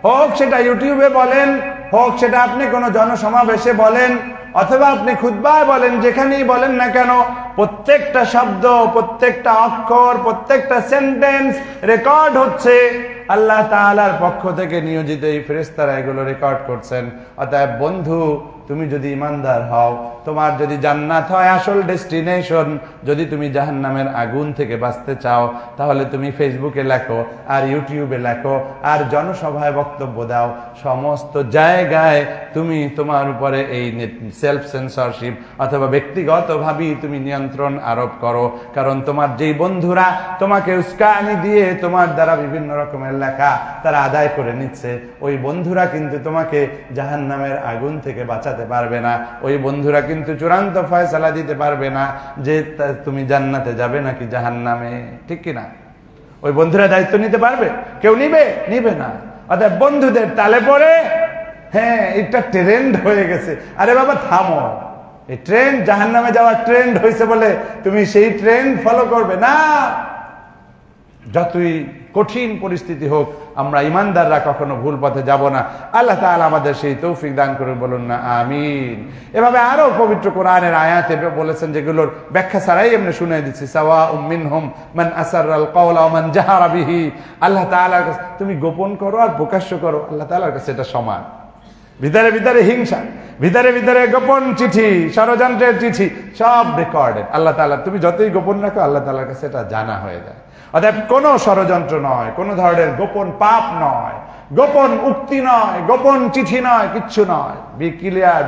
হোক সেটা ইউটিউবে বলেন, হোক সেটা আপনি কোনো জনসমাবেশে বলেন, অথবা আপনি খুতবায় বলেন, যেখানেই বলেন না কেন, প্রত্যেকটা শব্দ, প্রত্যেকটা অক্ষর, প্রত্যেকটা সেন্টেন্স রেকর্ড হচ্ছে। আল্লাহ তাআলার পক্ষ থেকে নিয়োজিত এই ফেরেশতারা এগুলো রেকর্ড করছেন। অতএব বন্ধু, তুমি যদি ইমানদার হও, তোমার যদি জান্নাত হয় আসল ডেস্টিনেশন, যদি তুমি জাহান্নামের আগুন থেকে বাঁচতে চাও, তাহলে তুমি ফেসবুকে লেখো, আর ইউটিউবে লেখো, আর জনসভায় বক্তব্য দাও, সমস্ত জায়গায় তুমি তোমার উপরে এই সেলফ সেন্সরশিপ অথবা ব্যক্তিগতভাবেই তুমি নিয়ন্ত্রণ আরোপ করো। কারণ তোমার যেই বন্ধুরা তোমাকে উস্কানি দিয়ে তোমার দ্বারা বিভিন্ন রকমের লেখা তারা আদায় করে নিচ্ছে, ওই বন্ধুরা কিন্তু তোমাকে জাহান্নামের আগুন থেকে বাঁচাতে পারবে না। ওই বন্ধুরা কিন্তু চূড়ান্ত ফয়সালা দিতে পারবে না যে তুমি জান্নাতে যাবে নাকি জাহান্নামে, ঠিক কিনা? ওই বন্ধুরা দায়িত্ব নিতে পারবে? কেউ নিবে না। অর্থাৎ বন্ধুদের তালে পড়ে, হ্যাঁ এটা ট্রেন্ড হয়ে গেছে, আরে বাবা থামো, এই ট্রেন্ড জাহান্নামে যাওয়ার ট্রেন্ড হয়েছে বলে তুমি সেই ট্রেন্ড ফলো করবে না। যতই কঠিন পরিস্থিতি হোক, আমরা ইমানদাররা কখনো ভুল পথে যাব না। আল্লাহ তাআলা আমাদের সেই তৌফিক দান করে, বলুন না আমিন। এভাবে আরো পবিত্র কোরআনের আয়াতে বলেছেন, যেগুলোর ব্যাখ্যা ছাড়াই এমনি শুনে দিচ্ছি, সাওয়াউম মিনহুম মান আসাররাল কওলা ওয়া মান জাহারা বিহি। আল্লাহ তাআলার কাছে তুমি গোপন করো আর প্রকাশ্য করো, আল্লাহ তাআলার কাছে এটা সমান। ভিতরে ভিতরে হিংসা, ভিতরে ভিতরে গোপন চিঠি, ষড়যন্ত্রের চিঠি, সব রেকর্ডেড। আল্লাহ তাআলা তুমি যতই গোপন রাখো, আল্লাহ তাআলার কাছে এটা জানা হয়ে যায়। অর্থাৎ কোনো ষড়যন্ত্র নয়, কোনো ধরনের গোপন পাপ নয়, গোপন উক্তি নয়, গোপন চিঠি নয়, কিচ্ছু নয়। Be clear,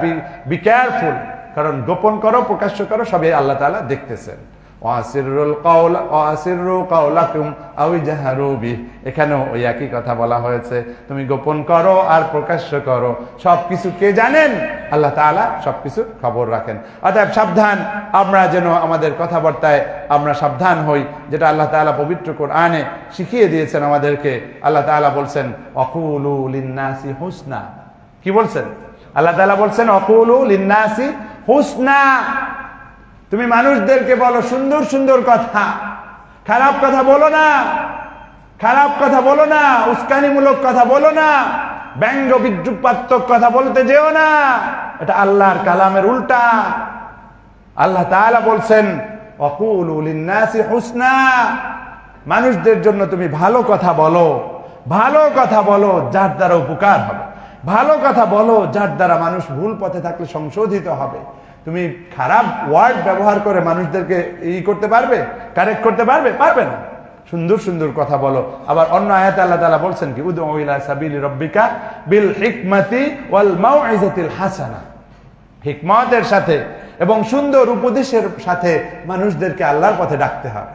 be careful. কারণ গোপন করো, প্রকাশ্য করো, সবই আল্লাহ তাআলা দেখতেছেন। ওয়াসিরুল কাওলা ওয়াসিরু কাওলাকুম আও জাহারু বিহি, এখানেও ওই একই কথা বলা হয়েছে, তুমি গোপন করো আর প্রকাশ্য করো, সবকিছু কে জানেন? আল্লাহ তাআলা সবকিছু খবর রাখেন। অতএব সাবধান, আমরা যেন আমাদের কথাবার্তায় আমরা সাবধান হই, যেটা আল্লাহ তাআলা পবিত্র কোরআনে শিখিয়ে দিয়েছেন আমাদেরকে। আল্লাহ তাআলা বলছেন ওয়াকুলু লিন-নাসি হুসনা। কি বলছেন? আল্লাহ তাআলা বলছেন ওয়াকুলু লিন-নাসি হুসনা, তুমি মানুষদেরকে বলো সুন্দর সুন্দর কথা, খারাপ কথা বলো না, খারাপ কথা বলো না, উস্কানিমূলক কথা বলো না, ব্যঙ্গ বিদ্রুপাত্মক কথা বলতে যেও না, এটা আল্লাহর কালামের উল্টা। আল্লাহ তাআলা বলছেন ওয়াকুলু লিন-নাসি হুসনা, মানুষদের জন্য তুমি ভালো কথা বলো, ভালো কথা বলো যার দ্বারা উপকার হবে, ভালো কথা বলো যার দ্বারা মানুষ ভুল পথে থাকলে সংশোধিত হবে। তুমি খারাপ ওয়ার্ড ব্যবহার করে মানুষদেরকে করতে পারবে, কারেক্ট করতে পারবে? পারবে না। সুন্দর সুন্দর কথা বলো। আবার অন্য আয়াতে আল্লাহ তাআলা বলছেন কি উদউ ইলা সাবিলি রাব্বিকা বিল হিকমাতি ওয়াল মাউইজাতিল হাসানা, হিকমতের সাথে এবং সুন্দর উপদেশের সাথে মানুষদেরকে আল্লাহর পথে ডাকতে হবে।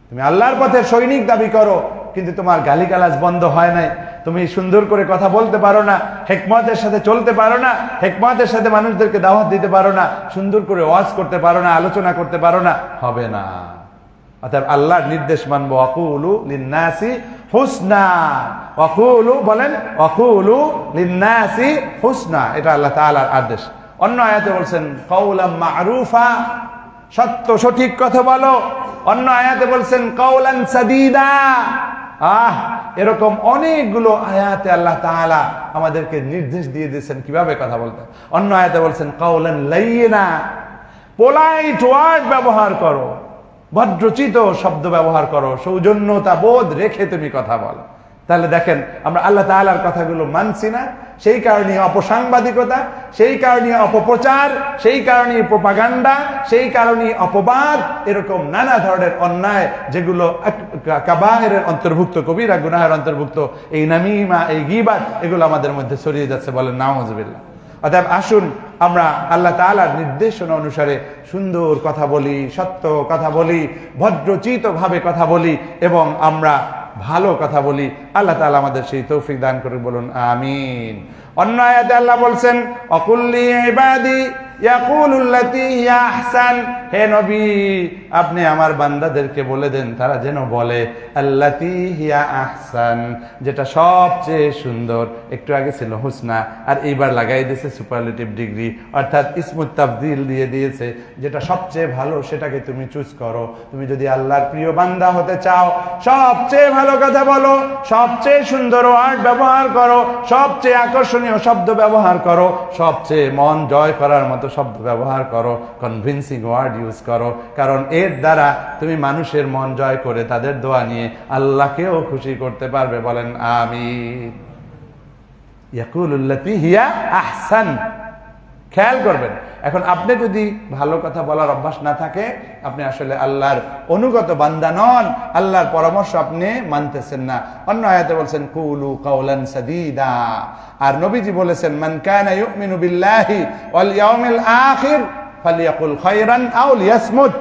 তুমি আল্লাহর পথে সৈনিক দাবি করো, কিন্তু তোমার গালিগালাজ বন্ধ হয় নাই, তুমি সুন্দর করে কথা বলতে পারো না, হিকমতের সাথে চলতে পারো না, হিকমতের সাথে মানুষদেরকে দাওয়াত দিতে পারো না, সুন্দর করে ওয়াজ করতে পারো না, আলোচনা করতে পারো না, হবে না। অতএব আল্লাহর নির্দেশ মানবো, ওয়াকুলু লিন-নাসি হুসনা, ওয়াকুলু বলেন ওয়াকুলু লিন-নাসি হুসনা, এটা আল্লাহ তাআলার আদেশ। অন্য আয়াতে বলছেন কাওলাম মা'রুফা, সত্য সঠিক কথা বলো। অন্য আয়াতে বলছেন কাওলান সাদীদা। এরকম অনেকগুলো আয়াতে আল্লাহ তাআলা আমাদেরকে নির্দেশ দিয়ে দিয়েছেন কিভাবে কথা বলতে। অন্য আয়াতে বলছেন কাওলান লাইয়িনা, পোলাইট ওয়ার্ড ব্যবহার করো, ভদ্রচিত শব্দ ব্যবহার করো, সৌজন্যতা বোধ রেখে তুমি কথা বলো। তাহলে দেখেন আমরা আল্লাহ তাআলার কথাগুলো মানছি না, সেই কারণে অপসাংবাদিকতা, সেই কারণে অপপ্রচার, সেই কারণে প্রোপাগান্ডা, সেই কারণে অপবাদ, এরকম নানা ধরনের অন্যায় যেগুলো কাবায়েরের অন্তর্ভুক্ত, কবিরা গুনাহের অন্তর্ভুক্ত, এই নামিমা, এই গীবাত, এগুলো আমাদের মধ্যে ছড়িয়ে যাচ্ছে, বলেন নাউযুবিল্লাহ। অতএব আসুন আমরা আল্লাহ তাআলার নির্দেশনা অনুসারে সুন্দর কথা বলি, সত্য কথা বলি, ভদ্রচিত ভাবে কথা বলি এবং আমরা ভালো কথা বলি। আল্লাহ তাআলা আমাদের সেই তৌফিক দান করে, বলুন আমিন। অন্য আয়াতে আল্লাহ বলছেন অকুল্লি ইবাদি ইয়াকুলুল্লাতী হিয়া আহসান, হে নবী আপনি আমার বান্দাদেরকে বলে দেন তারা যেন বলে আল্লাতী হিয়া আহসান, যেটা সবচেয়ে সুন্দর। একটু আগে ছিল হুসনা, আর এইবার লাগাই দিয়েছে সুপারলেটিভ ডিগ্রি, অর্থাৎ ইসমুত তাফদীল দিয়ে দিয়েছে, যেটা সবচেয়ে ভালো সেটাকে তুমি চুজ করো। তুমি যদি আল্লাহর প্রিয় বান্দা হতে চাও, সবচেয়ে ভালো কথা বলো, সবচেয়ে সুন্দর ওয়ার্ড ব্যবহার করো, সবচেয়ে আকর্ষণীয় শব্দ ব্যবহার করো, সবচেয়ে মন জয় করার মতো শব্দ ব্যবহার করো, কনভিন্সিং ওয়ার্ড ইউজ করো, কারণ এর দ্বারা তুমি মানুষের মন জয় করে তাদের দোয়া নিয়ে আল্লাহকেও খুশি করতে পারবে, বলেন আমিন। ইয়াকুলুল্লাতী হিয়া আহসান, খেয়াল করবেন। এখন আপনি যদি ভালো কথা বলার অভ্যাস না থাকে, আপনি আসলে আল্লাহর অনুগত বান্দা নন, আল্লাহর পরামর্শ আপনি মানতেছেন না। অন্য আয়াতে বলছেন কুলু কাওলান সাদীদা, আর নবীজি বলেছেন মান কানা ইউমিনু বিল্লাহি ওয়াল ইয়াউমিল আখির ফালিয়াকুল খায়রান আও লিয়াসমুত,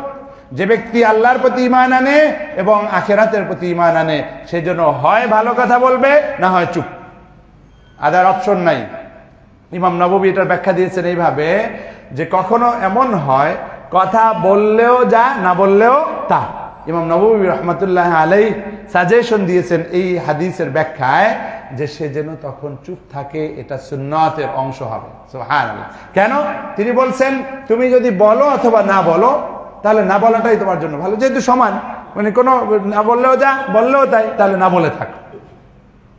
যে ব্যক্তি আল্লাহর প্রতি ঈমান আনে এবং আখিরাতের প্রতি ঈমান আনে, সেজন্য হয় ভালো কথা বলবে, না হয় চুপ, আদার অপশন নাই। ইমাম নববী এটার ব্যাখ্যা দিয়েছেন এইভাবে যে কখনো এমন হয় কথা বললেও যা, না বললেও তা। ইমাম নববী রাহমাতুল্লাহ আলাইহি সাজেশন দিয়েছেন এই হাদিসের ব্যাখ্যায় যে সে যেন তখন চুপ থাকে, এটা সুন্নাতের অংশ হবে। সুবহানাল্লাহ। কেন? তিনি বলছেন তুমি যদি বলো অথবা না বলো, তাহলে না বলাটাই তোমার জন্য ভালো, যেহেতু সমান, মানে কোনো না বললেও যা, বললেও তাই, তাহলে না বলে থাকো,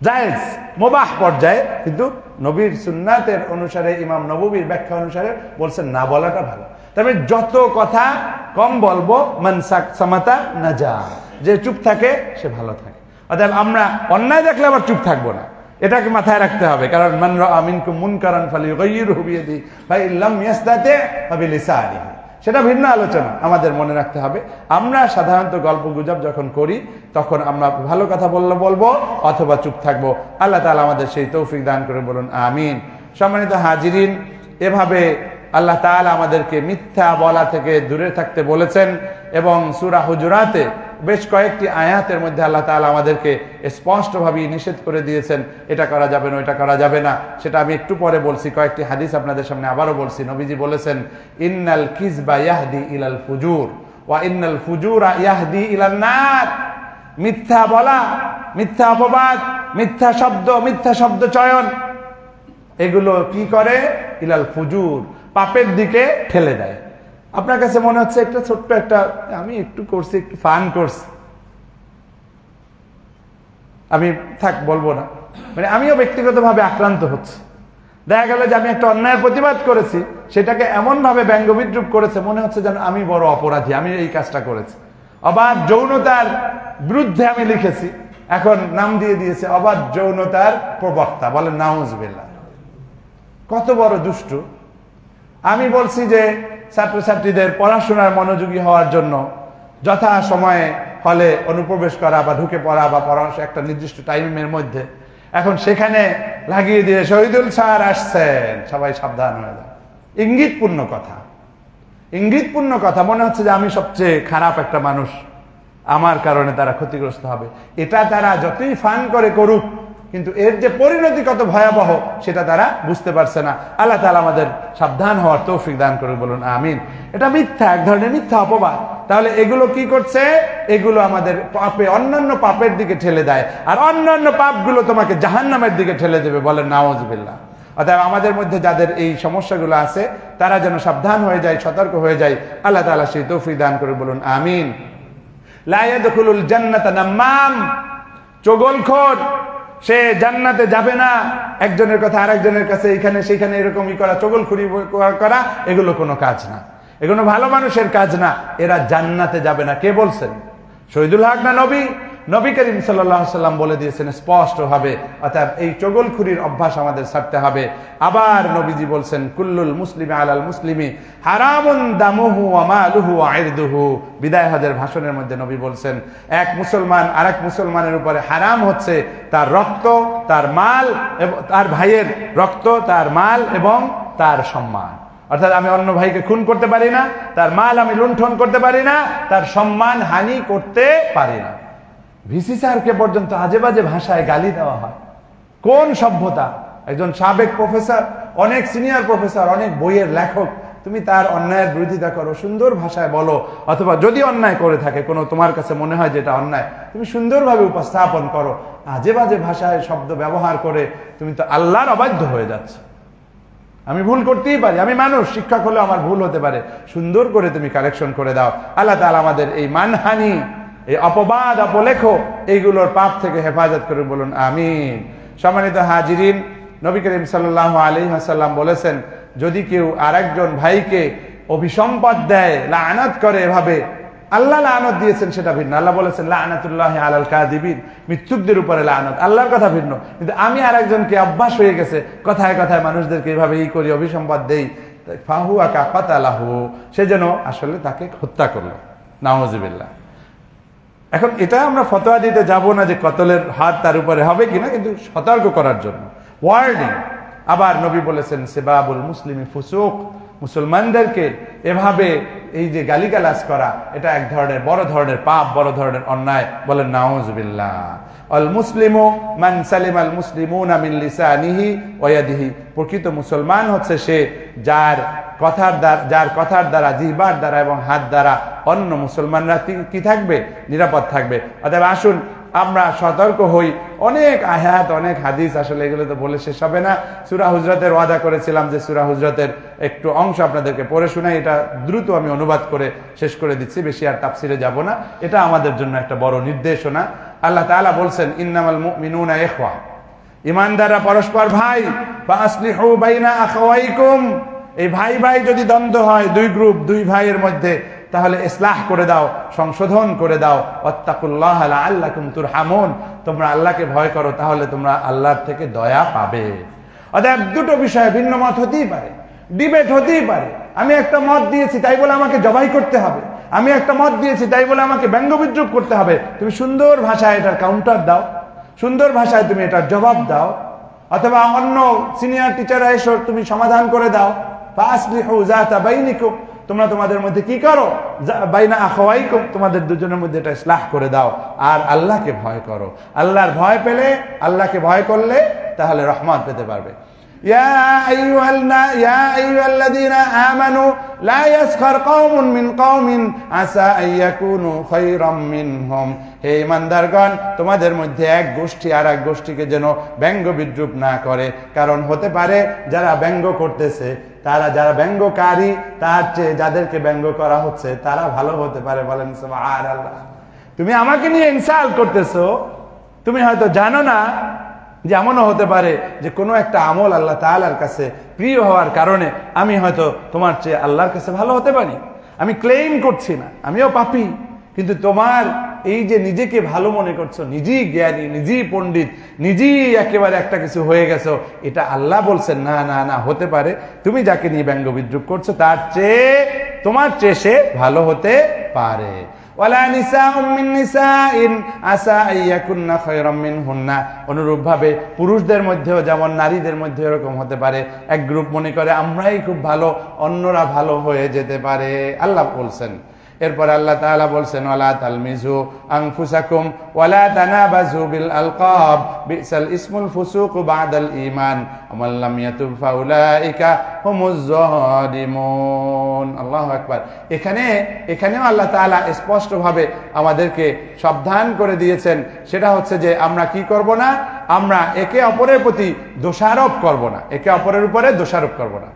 জায়েজ মুবাহ পর্যায়ে। কিন্তু নবীর সুন্নাতের অনুসারে, ইমাম নববীর ব্যাখ্যা অনুসারে বলছেন না বলাটা ভালো। তবে যত কথা কম বলবো, মান সামাতা নাজা, যে চুপ থাকে সে ভালো থাকে। অতএব আমরা অন্যায় দেখলে আবার চুপ থাকবো না, এটাকে মাথায় রাখতে হবে। কারণ মান রাআ মিনকুম মুনকারান ফালিয়ুগাইয়িরহু বিয়াদিহি ফাইন লাম ইসতাতি' ফাবিলিসানিহি, সেটা ভিন্ন আলোচনা, আমাদের মনে রাখতে হবে। আমরা সাধারণত গল্প গুজব যখন করি তখন আমরা ভালো কথা বলবো অথবা চুপ থাকবো। আল্লাহ তাআলা আমাদের সেই তৌফিক দান করে, বলুন আমিন। সম্মানিত হাজিরিন, এভাবে আল্লাহ তাআলা আমাদেরকে মিথ্যা বলা থেকে দূরে থাকতে বলেছেন এবং সূরা হুজুরাতে বেশ কয়েকটি আয়াতের মধ্যে আল্লাহ তাআলা আমাদেরকে স্পষ্টভাবে নিষেধ করে দিয়েছেন, এটা করা যাবে না, এটা করা যাবে না। সেটা আমি একটু পরে বলছি, কয়েকটি হাদিস আপনাদের সামনে আবারও বলছি। নবীজি বলেছেন, ইন্নাল কিযবা ইয়াহদি ইলাল ফুজুর ওয়া ইন্নাল ফুজুরা ইয়াহদি ইলান নার। মিথ্যা বলা, মিথ্যা অপবাদ, মিথ্যা শব্দ চয়ন, এগুলো কি করে? ইলাল ফুজুর, পাপের দিকে ঠেলে দেয়। আপনার কাছে মনে হচ্ছে একটা ছোট্ট একটা, আমি একটু করছি, একটু ফান করছি, আমি থাক বলবো না, মানে আমিও ব্যক্তিগতভাবে আক্রান্ত হচ্ছে। দেখা গেল যে আমি একটা অন্যায়ের প্রতিবাদ করেছি, সেটাকে এমন ভাবে ব্যঙ্গ বিদ্রুপ করেছে, মনে হচ্ছে যেন আমি বড় অপরাধী, আমি এই কাজটা করেছি। অবাধ যৌনতার বিরুদ্ধে আমি লিখেছি, এখন নাম দিয়ে দিয়েছে অবাধ যৌনতার প্রবক্তা। বলেন নাউজুবিল্লাহ, কত বড় দুষ্টু। আমি বলছি যে ছাত্রছাত্রীদের পড়াশোনার মনোযোগী হওয়ার জন্য যথা সময়ে হলে অনুপ্রবেশ করা বা ঢুকে পড়া বা পড়াশোনা একটা নির্দিষ্ট টাইমের মধ্যে, এখন সেখানে লাগিয়ে দিয়ে শহীদুল স্যার আসছেন, সবাই সাবধান হয়ে যায়। ইঙ্গিতপূর্ণ কথা, ইঙ্গিতপূর্ণ কথা, মনে হচ্ছে যে আমি সবচেয়ে খারাপ একটা মানুষ, আমার কারণে তারা ক্ষতিগ্রস্ত হবে। এটা তারা যতই ফান করে করুক, কিন্তু এর যে পরিণতি কত ভয়াবহ সেটা তারা বুঝতে পারছে না। আল্লাহ তাআলা আমাদের সাবধান হওয়ার তৌফিক দান করে, বলুন আমিন। এটা মিথ্যা, এক ধরনের মিথ্যা অপবাদ। তাহলে এগুলো কি করছে? এগুলো আমাদের পাপে, অন্যান্য পাপের দিকে ঠেলে দেয়, আর অন্যান্য পাপগুলো তোমাকে জাহান্নামের দিকে ঠেলে দেবে। বলেন নাউজুবিল্লাহ। অতএব আমাদের মধ্যে যাদের এই সমস্যাগুলো আছে, তারা যেন সাবধান হয়ে যায়, সতর্ক হয়ে যায়। আল্লাহ তাআলা সেই তৌফিক দান করে, বলুন আমিন। লা ইয়াদখুলুল জান্নাতা নাম্মাম, চগলখোর, সে জান্নাতে যাবে না। একজনের কথা আরেকজনের কাছে এখানে সেখানে এরকমই করা, চগলখুরি করা, এগুলো কোনো কাজ না, এগুলো ভালো মানুষের কাজ না। এরা জান্নাতে যাবে না। কে বলছেন? শহীদুল হক না নবী? নবী করিম সাল্লাল্লাহু আলাইহি ওয়াসাল্লাম বলে দিয়েছেন স্পষ্ট ভাবে। অর্থাৎ এই চগলখুরির অভ্যাস আমাদের ছাড়তে হবে। আবার নবীজি বলছেন, কুল্লুল মুসলিমি আলাল মুসলিমি হারামুন দামুহু ওয়া মালুহু ওয়া ইরদুহু। বিদায় হজের ভাষণের মধ্যে নবী বলছেন, এক মুসলমান আরেক মুসলমানের উপরে হারাম হচ্ছে তার রক্ত, তার মাল, এবং তার ভাইয়ের রক্ত, তার মাল এবং তার সম্মান। অর্থাৎ আমি অন্য ভাইকে খুন করতে পারি না, তার মাল আমি লুণ্ঠন করতে পারি না, তার সম্মান হানি করতে পারি না। ভিসি স্যারকে পর্যন্ত আজে বাজে ভাষায় গালি দেওয়া হয়। কোন সভ্যতা! একজন সাবেক প্রফেসর, অনেক সিনিয়র প্রফেসর, অনেক বইয়ের লেখক, তুমি তার অন্যায়ের বিরোধিতা করো, সুন্দর ভাষায় বলো, অথবা যদি অন্যায় করে থাকে কোনো, তোমার কাছে মনে হয় যে এটা অন্যায়, তুমি সুন্দরভাবে উপস্থাপন করো। আজে বাজে ভাষায় শব্দ ব্যবহার করে তুমি তো আল্লাহর অবাধ্য হয়ে যাচ্ছ। আমি ভুল করতেই পারি, আমি মানুষ, শিক্ষক হলেও আমার ভুল হতে পারে, সুন্দর করে তুমি কারেকশন করে দাও। আল্লাহ তাআলা আমাদের এই মানহানি, এই অপবাদ, অপলেখ, এইগুলোর পাপ থেকে হেফাজত করে, বলুন আমিন। সম্মানিত হাজিরিন, নবী করিম সাল্লাল্লাহু আলাইহি ওয়াসাল্লাম বলেছেন, যদি কেউ আরেকজন ভাইকে অভিসম্পদ দেয়, লাআনাত করে, এভাবে আল্লাহ লাআনত দিয়েছেন সেটা ভিন্ন। আল্লাহ বলেছেন লাআনাতুল্লাহি আলাল কাযিবিন, মিথ্যুকদের উপরে লাআনত, আল্লাহর কথা ভিন্ন। কিন্তু আমি আরেকজনকে অভ্যাস হয়ে গেছে, কথায় কথায় মানুষদেরকে এভাবে ই করি, অভিসম্পদ দেই, ফাহুয়া কাকাতালাহু, সে যেন আসলে তাকে হত্যা করলো। নাউযুবিল্লাহ। এখন এটা আমরা ফতোয়া দিতে যাব না যে কতলের হাত তার উপরে হবে কিনা, কিন্তু সতর্ক করার জন্য ওয়ার্নিং। আবার নবী বলেছেন, সিবাবুল মুসলিমি ফুসুক, মুসলমানদেরকে এভাবে এই যে গালিগালাজ করা, এটা এক ধরনের বড় ধরনের পাপ, বড় ধরনের অন্যায়। বলেন নাউযুবিল্লাহ। আল মুসলিমু মান সালিমাল মুসলিমুনা মিন লিসানিহি ওয়া ইয়াদিহি, প্রকৃত মুসলমান হচ্ছে সে যার কথার দ্বারা, জিহ্বার দ্বারা এবং হাত দ্বারা অন্য মুসলমানরা কি থাকবে? নিরাপদ থাকবে। অতএব আসুন আমরা সতর্ক হই। অনেক আয়াত, অনেক হাদিস, আসলে এগুলো তো বলে শেষ হবে না। সূরা হুজরাতের ওয়াদা করেছিলাম যে সূরা হুজরাতের একটু অংশ আপনাদেরকে পড়ে শোনাই। এটা দ্রুত আমি অনুবাদ করে শেষ করে দিচ্ছি, বেশি আর তাফসিরে যাব না। এটা আমাদের জন্য একটা বড় নির্দেশনা। আল্লাহ তাআলা বলছেন, ইন্নামাল মুমিনুনা ইখওয়া, ঈমানদাররা পরস্পর ভাই, ফাসলিহু বাইনা আখাওয়াইকুম, এই ভাই ভাই যদি দ্বন্দ্ব হয়, দুই গ্রুপ, দুই ভাইয়ের মধ্যে, তাহলে ইসলাহ করে দাও, সংশোধন করে দাও। ওয়াত্তাকুল্লাহ লাআল্লাকুম তুরহামুন, তোমরা আল্লাহকে ভয় করো, তাহলে তোমরা আল্লাহর থেকে দয়া পাবে। অতএব দুটো বিষয়ে ভিন্ন মত হতেই পারে, ডিবেট হতেই পারে। আমি একটা মত দিয়েছি তাই বলে আমাকে জবাই করতে হবে, আমি একটা মত দিয়েছি তাই বলে আমাকে ব্যঙ্গ বিদ্রুপ করতে হবে। তুমি সুন্দর ভাষায় এটার কাউন্টার দাও, সুন্দর ভাষায় তুমি এটার জবাব দাও, অথবা অন্য সিনিয়র টিচাররা এসো, তুমি সমাধান করে দাও। ফাসলিহু যাতা বাইনিকুম, তোমরা তোমাদের মধ্যে কি করো, বাইনা আখাওয়াইকুম, তোমাদের দুজনের মধ্যে এটা ইসলাহ করে দাও। আর আল্লাহকে ভয় করো, আল্লাহর ভয় পেলে, আল্লাহকে ভয় করলে তাহলে রহমত পেতে পারবে। ইয়া আইয়ুহাল্লাযীনা আমানু লা ইয়াসখার কওমুন মিন কওমিন আসা আইয়াকুনু খায়রাম মিনহুম, হে ঈমানদারগণ, তোমাদের মধ্যে এক গোষ্ঠী আর এক গোষ্ঠীকে যেন ব্যঙ্গ বিদ্রুপ না করে, কারণ হতে পারে যারা ব্যঙ্গ করতেছে, তারা যারা ব্যঙ্গকারী, তার চেয়ে যাদেরকে ব্যঙ্গ করা হচ্ছে তারা ভালো হতে পারে। বলেন সুবহানাল্লাহ। তুমি আমাকে নিয়ে ইনসাল্ট করতেছো, তুমি হয়তো জানো না যে এমনও হতে পারে যে কোনো একটা আমল আল্লাহ তাআলার কাছে প্রিয় হওয়ার কারণে আমি হয়তো তোমার চেয়ে আল্লাহর কাছে ভালো হতে পারি। আমি ক্লেম করছি না, আমিও পাপী, কিন্তু তোমার এই যে নিজেকে ভালো মনে করছো, নিজেই জ্ঞানী, নিজেই পণ্ডিত, নিজেই একেবারে একটা কিছু হয়ে গেছো, এটা আল্লাহ বলছেন না না না, হতে পারে তুমি যাকে নিয়ে ব্যঙ্গ বিদ্রুপ করছো তার চেয়ে, তোমার চেয়ে সে ভালো হতে পারে। ওয়ালা নিসাউম মিন নিসাইন আসা আইয়াকুন্না খায়রাম মিনহুন্না, অনুরূপভাবে পুরুষদের মধ্যেও যেমন নারীদের মধ্যে এরকম হতে পারে, এক গ্রুপ মনে করে আমরাই খুব ভালো, অন্যরা ভালো হয়ে যেতে পারে, আল্লাহ বলছেন। এরপর আল্লাহ তাআলা বলছেন ওয়ালা তালমিজু আনফুসাকুম ওয়ালা তানাবাজু বিল আলকাব বিসাল ইসমুল ফুসুকু বাদাল ঈমান ওয়া লাম ইয়াতুব ফাউলাইকা হুমুজ যালিমুন। আল্লাহু আকবার। এখানেও আল্লাহ তাআলা স্পষ্টভাবে আমাদেরকে সাবধান করে দিয়েছেন, সেটা হচ্ছে যে আমরা কি করব না, আমরা একে অপরের প্রতি দোষারোপ করব না, একে অপরের উপরে দোষারোপ করব না।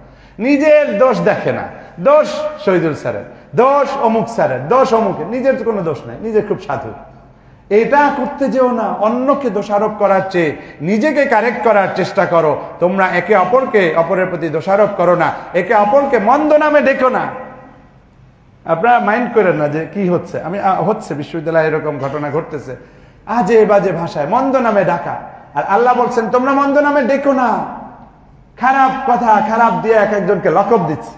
নিজের দোষ দেখে না, দোষ শহীদুল স্যারের, দোষ অমুক স্যারের, দোষ অমুকের, নিজের তো কোনো দোষ নাই, নিজে খুব সাধু, এটা করতে যেও না। অন্যকে দোষারোপ করার চেয়ে নিজেকে কারেক্ট করার চেষ্টা করো। তোমরা একে অপরকে, অপরের প্রতি দোষারোপ করো না, একে অপরকে মন্দ নামে ডেকো না। আপনারা মাইন্ড করেন না যে কি হচ্ছে, আমি হচ্ছে বিশ্ববিদ্যালয়ে এরকম ঘটনা ঘটতেছে, আজে বাজে ভাষায় মন্দ নামে ডাকা। আর আল্লাহ বলছেন তোমরা মন্দ নামে ডেকো না, খারাপ কথা, খারাপ দিয়ে এক একজনকে লকব দিচ্ছে,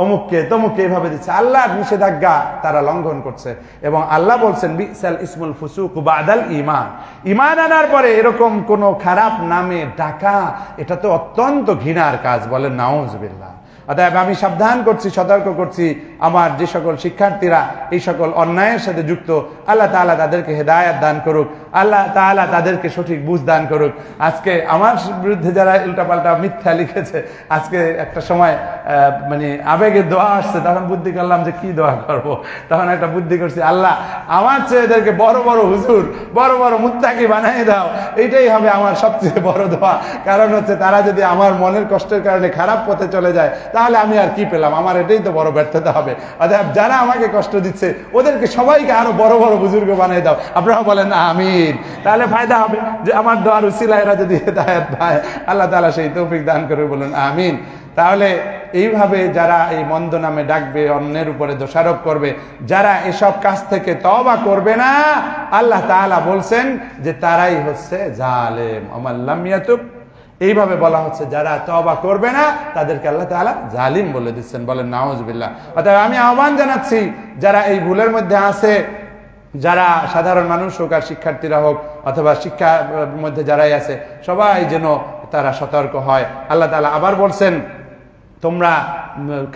অমুককে তমুককে এইভাবে দিচ্ছে। আল্লাহর নিষেধাজ্ঞা তারা লঙ্ঘন করছে, এবং আল্লাহ বলছেন বিসাল ইসমুল ফুসুকু বাদাল ঈমান, ঈমান আনার পরে এরকম কোন খারাপ নামে ডাকা, এটা তো অত্যন্ত ঘৃণার কাজ। বলেন নাউজুবিল্লাহ। অতএব আমি সাবধান করছি, সতর্ক করছি আমার যে সকল শিক্ষার্থীরা এই সকল অন্যায়ের সাথে যুক্ত, আল্লাহ তাআলা তাদেরকে হেদায়েত দান করুক, আল্লাহ তাআলা তাদেরকে সঠিক বুঝ দান করুক। আজকে আমার বিরুদ্ধে যারা উল্টাপাল্টা মিথ্যা লিখেছে, আজকে একটা সময় মানে আবেগে দোয়া আসছে, তখন বুদ্ধি করলাম যে কি দোয়া করব। তখন একটা বুদ্ধি করছি, আল্লাহ আমার চেয়ে এদেরকে বড় বড় হুজুর, বড় বড় মুত্তাকি বানিয়ে দাও, এইটাই হবে আমার সবচেয়ে বড় দোয়া। কারণ হচ্ছে তারা যদি আমার মনের কষ্টের কারণে খারাপ পথে চলে যায়, তাহলে আমি আর কি পেলাম, আমার এটাই তো বড় ব্যর্থতা হবে। অতএব যারা আমাকে কষ্ট দিচ্ছে ওদেরকে সবাইকে আরো বড় বড় বুজুর্গ বানিয়ে দাও। আপনারা বলেন আমিন, তাহলে ফায়দা হবে যে আমার দোয়ার উসিলায় এরা যদি হেদায়েত পায়, আল্লাহ তাআলা সেই তৌফিক দান করে, বলেন আমিন। তাহলে এইভাবে যারা এই মন্দ নামে ডাকবে, অন্যের উপরে দোষারোপ করবে, যারা এসব কাজ থেকে তওবা করবে না, আল্লাহ তাআলা বলছেন যে তারাই হচ্ছে জালেম। ওয়ামান লাম ইয়াতুব, এইভাবে বলা হচ্ছে যারা তওবা করবে না তাদেরকে আল্লাহ তাআলা জালিম বলে দিচ্ছেন। বলেন নাউজুবিল্লাহ। অতএব আমি আহ্বান জানাচ্ছি যারা এই ভুলের মধ্যে আছে, যারা সাধারণ মানুষ হোক আর শিক্ষার্থীরা হোক, অথবা শিক্ষার মধ্যে যারাই আছে, সবাই যেন তারা সতর্ক হয়। আল্লাহ তাআলা আবার বলছেন তোমরা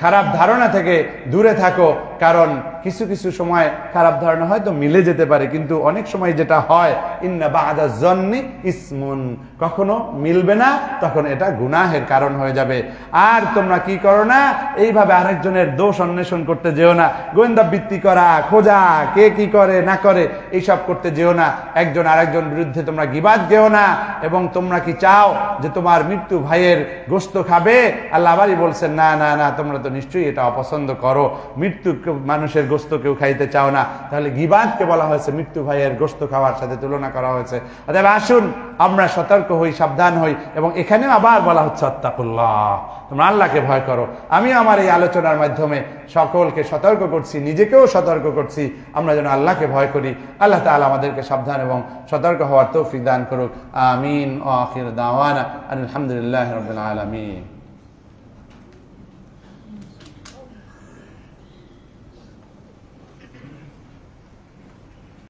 খারাপ ধারণা থেকে দূরে থাকো, কারণ কিছু কিছু সময় খারাপ ধারণা হয়তো মিলে যেতে পারে, কিন্তু অনেক সময় যেটা হয় ইন্না বা'দা যন্নি ইসমুন, কখনো মিলবে না, তখন এটা গুনাহের কারণ হয়ে যাবে। আর তোমরা কি করো না, এইভাবে আরেকজনের দোষ অন্বেষণ করতে যেও না, গোয়েন্দা বৃত্তি করা, খোঁজা, কে কি করে না করে এইসব করতে যেও না। একজন আরেকজন বিরুদ্ধে তোমরা গীবাত গেও না। এবং তোমরা কি চাও যে তোমার মৃত্যু ভাইয়ের গোশত খাবে? আল্লাহ আবারই বলছেন না না না, তোমরা তো নিশ্চয়ই এটা অপছন্দ করো, মৃত্যু মানুষের গোশত কেউ খাইতে চাও না। তাহলে গীবাতকে বলা হয়েছে মৃত্যু ভাইয়ের গোশত খাওয়ার সাথে তুলনা করা হয়েছে। অতএব আসুন আমরা সতর্ক হই, সাবধান হই। এবং এখানেও আবার বলা হচ্ছে আত্তাকুল্লাহ, তোমরা আল্লাহকে ভয় করো। আমি আমার এই আলোচনার মাধ্যমে সকলকে সতর্ক করছি, নিজেকেও সতর্ক করছি, আমরা যেন আল্লাহকে ভয় করি। আল্লাহ তাআলা আমাদেরকে সাবধান এবং সতর্ক হওয়ার তৌফিক দান করুক। আমিন। আখির দাওয়ানা আলহামদুলিল্লাহি রাব্বিল আলামিন।